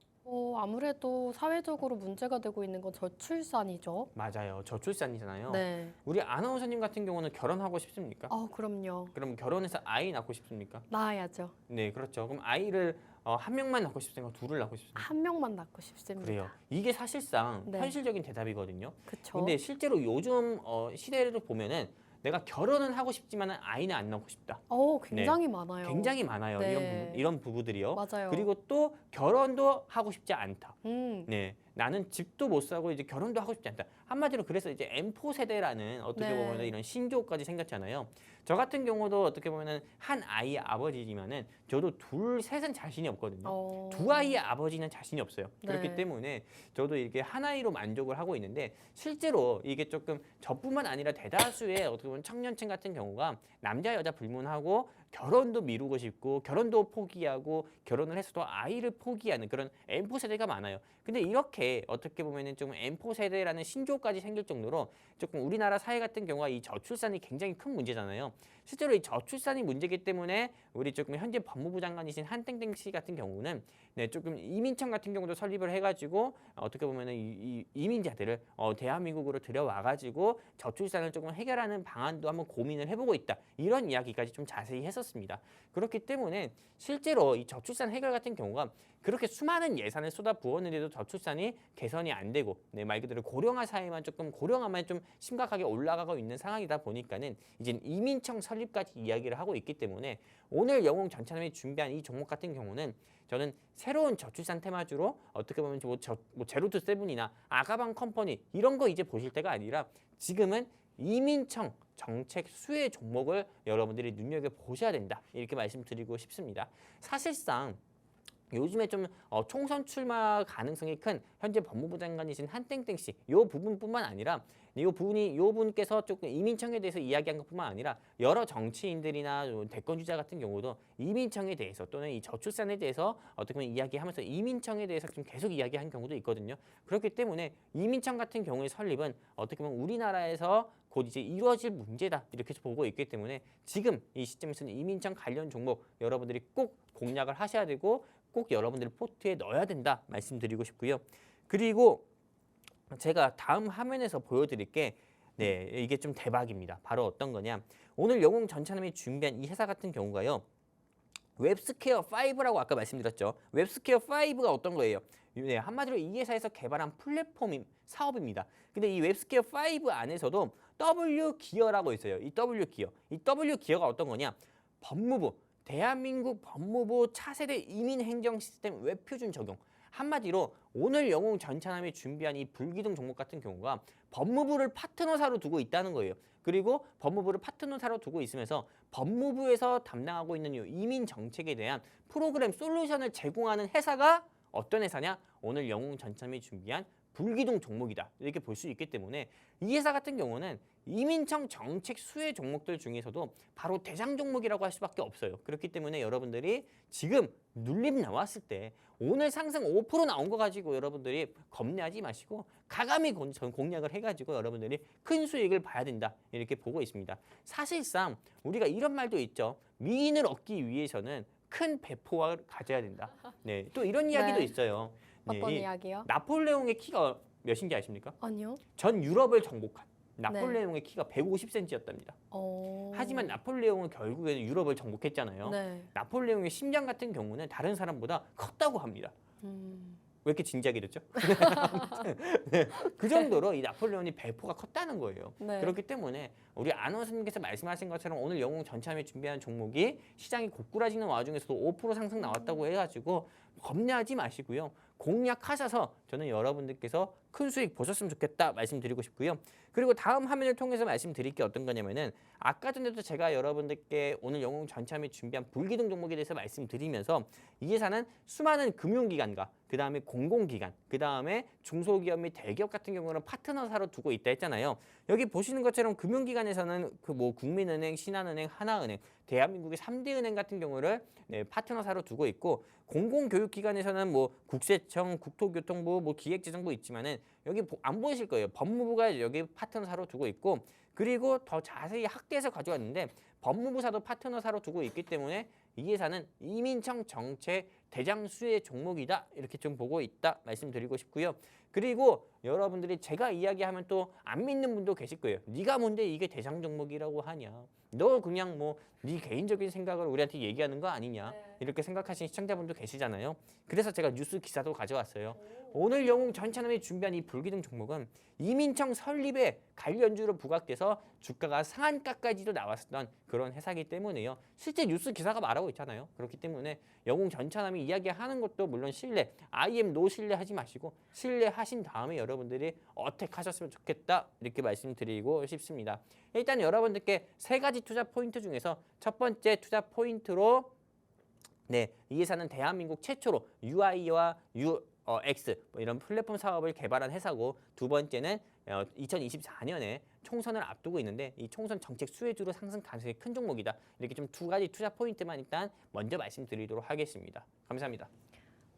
아무래도 사회적으로 문제가 되고 있는 건 저출산이죠. 맞아요. 저출산이잖아요. 네. 우리 아나운서님 같은 경우는 결혼하고 싶습니까? 그럼요. 그럼 결혼해서 아이 낳고 싶습니까? 낳아야죠. 네, 그렇죠. 그럼 아이를 한 명만 낳고 싶습니까? 둘을 낳고 싶습니까? 한 명만 낳고 싶습니다. 그래요. 이게 사실상 네. 현실적인 대답이거든요. 그쵸. 근데 실제로 요즘 시대를 보면은 내가 결혼은 하고 싶지만 아이는 안 낳고 싶다. 굉장히 많아요. 굉장히 많아요. 네. 이런 부부들이요. 맞아요. 그리고 또 결혼도 하고 싶지 않다. 음, 네, 나는 집도 못 사고 이제 결혼도 하고 싶지 않다. 한마디로 그래서 이제 M4 세대라는 어떻게 네. 보면 이런 신조어까지 생겼잖아요. 저 같은 경우도 어떻게 보면은 한 아이의 아버지지만은 저도 둘, 셋은 자신이 없거든요. 두 아이의 아버지는 자신이 없어요. 그렇기 네. 때문에 저도 이렇게 한 아이로 만족을 하고 있는데, 실제로 이게 조금 저뿐만 아니라 대다수의 어떻게 보면 청년층 같은 경우가 남자 여자 불문하고 결혼도 미루고 싶고 결혼도 포기하고 결혼을 해서도 아이를 포기하는 그런 M4 세대가 많아요. 근데 이렇게 어떻게 보면은 좀 M4 세대라는 신조어까지 생길 정도로 조금 우리나라 사회 같은 경우가 이 저출산이 굉장히 큰 문제잖아요. 실제로 이 저출산이 문제이기 때문에 우리 조금 현재 법무부 장관이신 한땡땡 씨 같은 경우는 조금 이민청 같은 경우도 설립을 해가지고 어떻게 보면은 이 이민자들을 대한민국으로 들여와가지고 저출산을 조금 해결하는 방안도 한번 고민을 해보고 있다, 이런 이야기까지 좀 자세히 했었습니다. 그렇기 때문에 실제로 이 저출산 해결 같은 경우가 그렇게 수많은 예산을 쏟아 부었는데도 저출산이 개선이 안 되고 말 그대로 고령화 사회만 조금 고령화만 좀 심각하게 올라가고 있는 상황이다 보니까는 이제 이민청 설립까지 이야기를 하고 있기 때문에 오늘 영웅 전찬남이 준비한 이 종목 같은 경우는 저는 새로운 저출산 테마주로 어떻게 보면 제로투 세븐이나 아가방 컴퍼니 이런 거 이제 보실 때가 아니라 지금은 이민청 정책 수혜 종목을 여러분들이 눈여겨 보셔야 된다, 이렇게 말씀드리고 싶습니다. 사실상 요즘에 좀 총선 출마 가능성이 큰 현재 법무부 장관이신 한땡땡 씨, 요 부분뿐만 아니라 요 분께서 조금 이민청에 대해서 이야기한 것뿐만 아니라 여러 정치인들이나 대권 주자 같은 경우도 이민청에 대해서 또는 이 저출산에 대해서 어떻게 보면 이야기하면서 이민청에 대해서 좀 계속 이야기한 경우도 있거든요. 그렇기 때문에 이민청 같은 경우의 설립은 어떻게 보면 우리나라에서 곧 이제 이루어질 문제다, 이렇게 보고 있기 때문에 지금 이 시점에서는 이민청 관련 종목 여러분들이 꼭 공략을 하셔야 되고 꼭 여러분들 포트에 넣어야 된다 말씀드리고 싶고요. 그리고 제가 다음 화면에서 보여드릴 게 이게 좀 대박입니다. 바로 어떤 거냐, 오늘 영웅 전찬남이 준비한 이 회사 같은 경우가요, 웹스퀘어 5라고 아까 말씀드렸죠. 웹스퀘어 5가 어떤 거예요? 한마디로 이 회사에서 개발한 플랫폼 사업입니다. 근데 이 웹스퀘어 5 안에서도 W 기어라고 있어요. 이 W 기어. 이 W 기어가 어떤 거냐? 법무부, 대한민국 법무부 차세대 이민행정 시스템 웹표준 적용. 한마디로 오늘 영웅 전찬함이 준비한 이 불기둥 종목 같은 경우가 법무부를 파트너사로 두고 있다는 거예요. 그리고 법무부를 파트너사로 두고 있으면서 법무부에서 담당하고 있는 이 이민 정책에 대한 프로그램 솔루션을 제공하는 회사가 어떤 회사냐? 오늘 영웅 전참이 준비한 불기둥 종목이다. 이렇게 볼 수 있기 때문에 이 회사 같은 경우는 이민청 정책 수혜 종목들 중에서도 바로 대장 종목이라고 할 수밖에 없어요. 그렇기 때문에 여러분들이 지금 눌림 나왔을 때 오늘 상승 5% 나온 거 가지고 여러분들이 겁내하지 마시고 가감히 공략을 해가지고 여러분들이 큰 수익을 봐야 된다. 이렇게 보고 있습니다. 사실상 우리가 이런 말도 있죠. 미인을 얻기 위해서는 큰 배포를 가져야 된다. 네, 또 이런 이야기도 네. 있어요. 네, 어떤 이 이야기요? 나폴레옹의 키가 몇인지 아십니까? 아니요. 전 유럽을 정복한 나폴레옹의 키가 150cm였답니다. 하지만 나폴레옹은 결국에는 유럽을 정복했잖아요. 네. 나폴레옹의 심장 같은 경우는 다른 사람보다 컸다고 합니다. 왜 이렇게 진지하게 됐죠? 네, 그 정도로 이 나폴레옹이 배포가 컸다는 거예요. 네. 그렇기 때문에 우리 안원 선생님께서 말씀하신 것처럼 오늘 영웅 전참에 준비한 종목이 시장이 고꾸라지는 와중에서도 5% 상승 나왔다고 해가지고 겁내하지 마시고요. 공략하셔서 저는 여러분들께서 큰 수익 보셨으면 좋겠다 말씀드리고 싶고요. 그리고 다음 화면을 통해서 말씀드릴 게 어떤 거냐면은 아까 전에도 제가 여러분들께 오늘 영웅 전참에 준비한 불기둥 종목에 대해서 말씀드리면서 이 회사는 수많은 금융기관과 그 다음에 공공기관, 그 다음에 중소기업 및 대기업 같은 경우는 파트너사로 두고 있다 했잖아요. 여기 보시는 것처럼 금융기관에서는 그 뭐 국민은행, 신한은행, 하나은행, 대한민국의 3대 은행 같은 경우를 파트너사로 두고 있고 공공교육기관에서는 뭐 국세청, 국토교통부, 뭐 기획재정부 있지만은 여기 안 보이실 거예요. 법무부가 여기 파트너사로 두고 있고 그리고 더 자세히 학계에서 가져왔는데 법무부사도 파트너사로 두고 있기 때문에 이 회사는 이민청 정책 대장 수혜 종목이다 이렇게 좀 보고 있다 말씀드리고 싶고요. 그리고 여러분들이 제가 이야기하면 또 안 믿는 분도 계실 거예요. 네가 뭔데 이게 대장 종목이라고 하냐? 너 그냥 뭐 네 개인적인 생각을 우리한테 얘기하는 거 아니냐? 이렇게 생각하시는 시청자분도 계시잖아요. 그래서 제가 뉴스 기사도 가져왔어요. 오늘 영웅 전찬함이 준비한 이 불기둥 종목은 이민청 설립에 관련주로 부각돼서 주가가 상한가까지도 나왔었던 그런 회사이기 때문에요. 실제 뉴스 기사가 말하고 있잖아요. 그렇기 때문에 영웅 전찬함이 이야기하는 것도 물론 신뢰, IM 노 신뢰하지 마시고 신뢰하신 다음에 여러분들이 어택하셨으면 좋겠다 이렇게 말씀드리고 싶습니다. 일단 여러분들께 세 가지 투자 포인트 중에서 첫 번째 투자 포인트로 이 회사는 대한민국 최초로 UI와 X 뭐 이런 플랫폼 사업을 개발한 회사고 두 번째는 2024년에 총선을 앞두고 있는데 이 총선 정책 수혜주로 상승 가능성이 큰 종목이다. 이렇게 좀 두 가지 투자 포인트만 일단 먼저 말씀드리도록 하겠습니다. 감사합니다.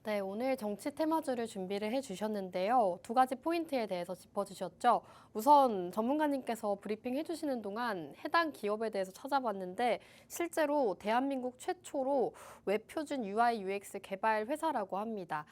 네, 오늘 정치 테마주를 준비를 해주셨는데요. 두 가지 포인트에 대해서 짚어주셨죠. 우선 전문가님께서 브리핑 해주시는 동안 해당 기업에 대해서 찾아봤는데 실제로 대한민국 최초로 웹표준 UI UX 개발 회사라고 합니다.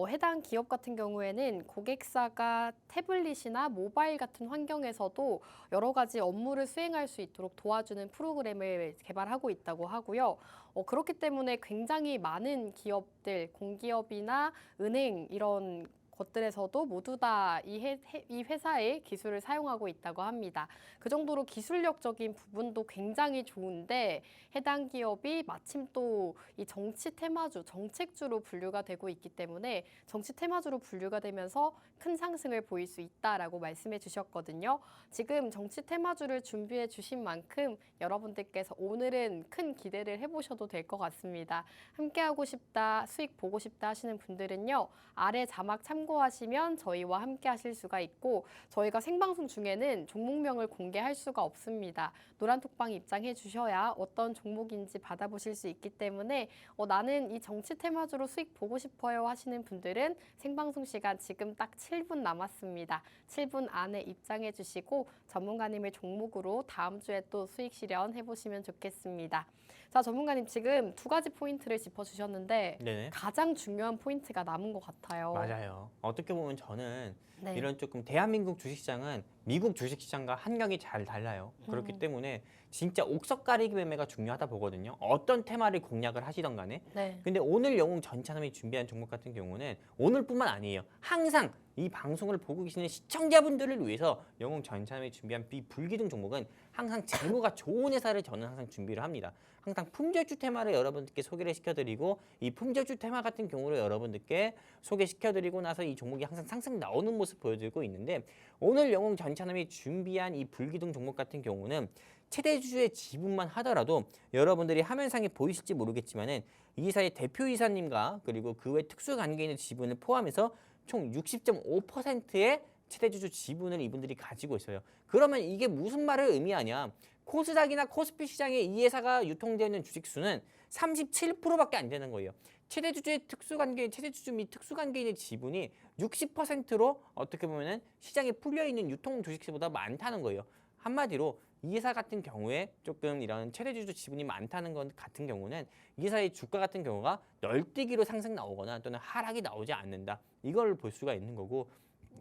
해당 기업 같은 경우에는 고객사가 태블릿이나 모바일 같은 환경에서도 여러 가지 업무를 수행할 수 있도록 도와주는 프로그램을 개발하고 있다고 하고요. 그렇기 때문에 굉장히 많은 기업들, 공기업이나 은행 이런 것들에서도 모두 다 이 회사의 기술을 사용하고 있다고 합니다. 그 정도로 기술력적인 부분도 굉장히 좋은데 해당 기업이 마침 또 이 정치 테마주, 정책주로 분류가 되고 있기 때문에 정치 테마주로 분류가 되면서 큰 상승을 보일 수 있다라고 말씀해 주셨거든요. 지금 정치 테마주를 준비해 주신 만큼 여러분들께서 오늘은 큰 기대를 해보셔도 될 것 같습니다. 함께하고 싶다, 수익 보고 싶다 하시는 분들은요. 아래 자막 참고하시면 저희와 함께 하실 수가 있고 저희가 생방송 중에는 종목명을 공개할 수가 없습니다. 노란톡방에 입장해 주셔야 어떤 종목인지 받아보실 수 있기 때문에 나는 이 정치 테마주로 수익 보고 싶어요 하시는 분들은 생방송 시간 지금 딱 7분 남았습니다. 7분 안에 입장해 주시고 전문가님의 종목으로 다음 주에 또 수익 실현 해보시면 좋겠습니다. 자, 전문가님 지금 두 가지 포인트를 짚어주셨는데 네네. 가장 중요한 포인트가 남은 것 같아요. 맞아요. 어떻게 보면 저는 네. 이런 조금 대한민국 주식시장은 미국 주식시장과 환경이 잘 달라요. 그렇기 때문에 진짜 옥석 가리기 매매가 중요하다 보거든요. 어떤 테마를 공략을 하시던 간에. 네. 근데 오늘 영웅 전차남이 준비한 종목 같은 경우는 오늘뿐만 아니에요. 항상 이 방송을 보고 계시는 시청자분들을 위해서 영웅 전차남이 준비한 이 불기둥 종목은 항상 재무가 좋은 회사를 저는 항상 준비를 합니다. 항상 품절주 테마를 여러분들께 소개를 시켜드리고 이 품절주 테마 같은 경우를 여러분들께 소개시켜드리고 나서 이 종목이 항상 상승 나오는 모습 보여드리고 있는데 오늘 영웅 전차남이 준비한 이 불기둥 종목 같은 경우는 최대주주의 지분만 하더라도 여러분들이 화면상에 보이실지 모르겠지만은 이 회사의 대표이사님과 그리고 그 외 특수관계인의 지분을 포함해서 총 60.5%의 최대주주 지분을 이분들이 가지고 있어요. 그러면 이게 무슨 말을 의미하냐? 코스닥이나 코스피 시장에 이 회사가 유통되어 있는 주식수는 37%밖에 안 되는 거예요. 최대주주의 특수관계인, 최대주주 및 특수관계인의 지분이 60%로 어떻게 보면은 시장에 풀려 있는 유통 주식수보다 많다는 거예요. 한마디로 이 회사 같은 경우에 조금 이런 최대주주 지분이 많다는 것 같은 경우는 이 회사의 주가 같은 경우가 널뛰기로 상승 나오거나 또는 하락이 나오지 않는다. 이걸 볼 수가 있는 거고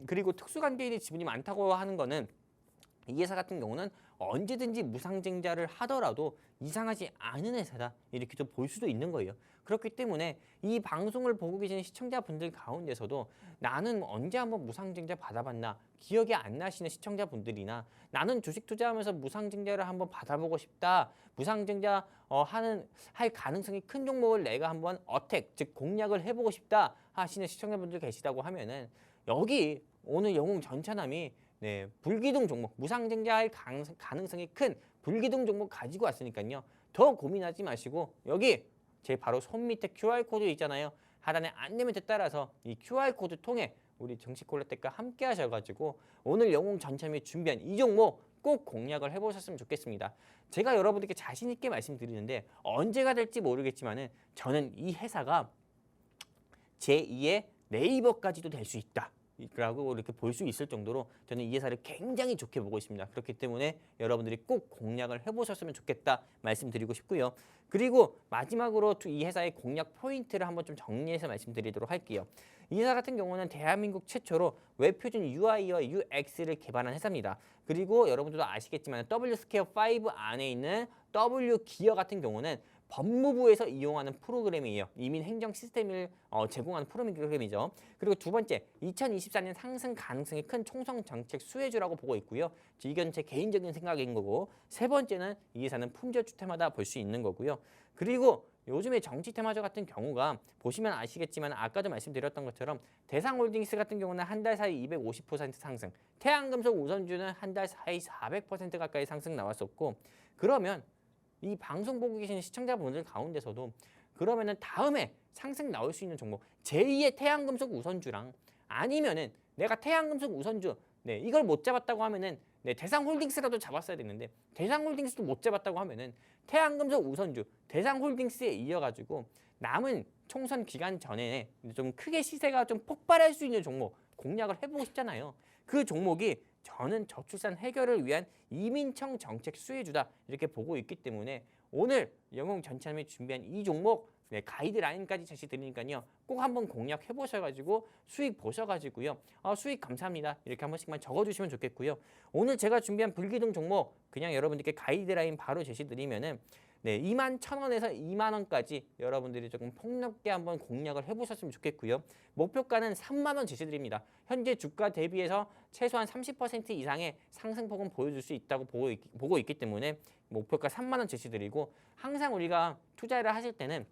그리고 특수관계인의 지분이 많다고 하는 거는 이 회사 같은 경우는 언제든지 무상증자를 하더라도 이상하지 않은 회사다 이렇게 좀 볼 수도 있는 거예요. 그렇기 때문에 이 방송을 보고 계시는 시청자분들 가운데서도 나는 언제 한번 무상증자 받아봤나 기억이 안 나시는 시청자분들이나 나는 주식 투자하면서 무상증자를 한번 받아보고 싶다. 무상증자 할 가능성이 큰 종목을 내가 한번 어택 즉 공략을 해보고 싶다 하시는 시청자분들 계시다고 하면은 여기 오늘 영웅 전차남이 네, 불기둥 종목, 무상증자할 가능성이 큰 불기둥 종목 가지고 왔으니까요. 더 고민하지 마시고 여기 제 바로 손 밑에 QR코드 있잖아요. 하단에 안내멘트 따라서 이 QR코드 통해 우리 정치콜라텍과 함께 하셔가지고 오늘 영웅 전참이 준비한 이 종목 꼭 공략을 해보셨으면 좋겠습니다. 제가 여러분들께 자신 있게 말씀드리는데 언제가 될지 모르겠지만은 저는 이 회사가 제2의 네이버까지도 될 수 있다. 라고 이렇게 볼 수 있을 정도로 저는 이 회사를 굉장히 좋게 보고 있습니다. 그렇기 때문에 여러분들이 꼭 공략을 해보셨으면 좋겠다 말씀드리고 싶고요. 그리고 마지막으로 이 회사의 공략 포인트를 한번 좀 정리해서 말씀드리도록 할게요. 이 회사 같은 경우는 대한민국 최초로 웹표준 UI와 UX를 개발한 회사입니다. 그리고 여러분들도 아시겠지만 W스퀘어 5 안에 있는 W기어 같은 경우는 법무부에서 이용하는 프로그램이에요. 이민 행정 시스템을 제공하는 프로그램이죠. 그리고 두 번째, 2024년 상승 가능성이 큰 총성 정책 수혜주라고 보고 있고요. 이건 제 개인적인 생각인 거고 세 번째는 이 회사는 품절주 테마다 볼 수 있는 거고요. 그리고 요즘에 정치 테마주 같은 경우가 보시면 아시겠지만 아까도 말씀드렸던 것처럼 대상홀딩스 같은 경우는 한 달 사이 250% 상승, 태양금속 우선주는 한 달 사이 400% 가까이 상승 나왔었고 그러면 이 방송 보고 계시는 시청자분들 가운데서도 그러면은 다음에 상승 나올 수 있는 종목 제2의 태양금속 우선주랑 아니면은 내가 태양금속 우선주 이걸 못 잡았다고 하면은 대상홀딩스라도 잡았어야 됐는데 대상홀딩스도 못 잡았다고 하면은 태양금속 우선주 대상홀딩스에 이어가지고 남은 총선 기간 전에 좀 크게 시세가 좀 폭발할 수 있는 종목 공략을 해보고 싶잖아요. 그 종목이 저는 저출산 해결을 위한 이민청 정책 수혜주다 이렇게 보고 있기 때문에 오늘 영웅 전참이 준비한 이 종목 가이드라인까지 제시 드리니까요. 꼭 한번 공략해 보셔가지고 수익 보셔가지고요. 수익 감사합니다. 이렇게 한 번씩만 적어주시면 좋겠고요. 오늘 제가 준비한 불기둥 종목 그냥 여러분들께 가이드라인 바로 제시 드리면은 21,000원에서 2만원까지 여러분들이 조금 폭넓게 한번 공략을 해보셨으면 좋겠고요. 목표가는 3만원 제시드립니다. 현재 주가 대비해서 최소한 30% 이상의 상승폭은 보여줄 수 있다고 보고 있기 때문에 목표가 3만원 제시드리고 항상 우리가 투자를 하실 때는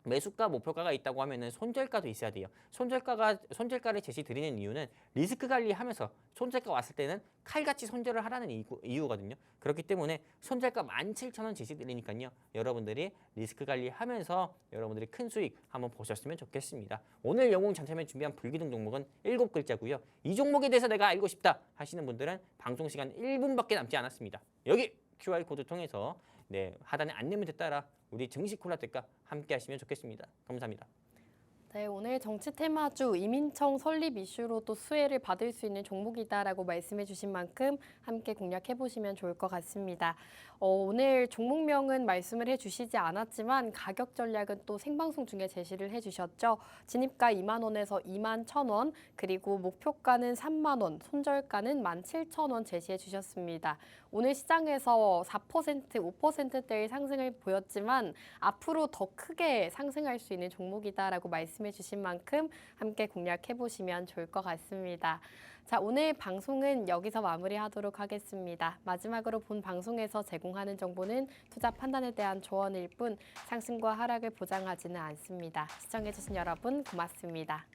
매수가 목표가가 있다고 하면은 손절가도 있어야 돼요. 손절가를 제시 드리는 이유는 리스크 관리하면서 손절가 왔을 때는 칼같이 손절을 하라는 이유거든요. 그렇기 때문에 손절가 17,000원 제시 드리니까요. 여러분들이 리스크 관리하면서 여러분들이 큰 수익 한번 보셨으면 좋겠습니다. 오늘 영웅 전참에 준비한 불기둥 종목은 7글자고요. 이 종목에 대해서 내가 알고 싶다 하시는 분들은 방송 시간 1분밖에 남지 않았습니다. 여기 QR코드 통해서 하단에 안내문에 따라 우리 증시콜라텍과 함께 하시면 좋겠습니다. 감사합니다. 네, 오늘 정치 테마주 이민청 설립 이슈로 또 수혜를 받을 수 있는 종목이다라고 말씀해 주신 만큼 함께 공략해 보시면 좋을 것 같습니다. 오늘 종목명은 말씀을 해 주시지 않았지만 가격 전략은 또 생방송 중에 제시를 해 주셨죠. 진입가 2만 원에서 2만 1,000원, 그리고 목표가는 3만 원, 손절가는 17,000원 제시해 주셨습니다. 오늘 시장에서 4%, 5%대의 상승을 보였지만 앞으로 더 크게 상승할 수 있는 종목이다라고 말씀해 주신 만큼 함께 공략해 보시면 좋을 것 같습니다. 자, 오늘 방송은 여기서 마무리하도록 하겠습니다. 마지막으로 본 방송에서 제공하는 정보는 투자 판단에 대한 조언일 뿐 상승과 하락을 보장하지는 않습니다. 시청해 주신 여러분 고맙습니다.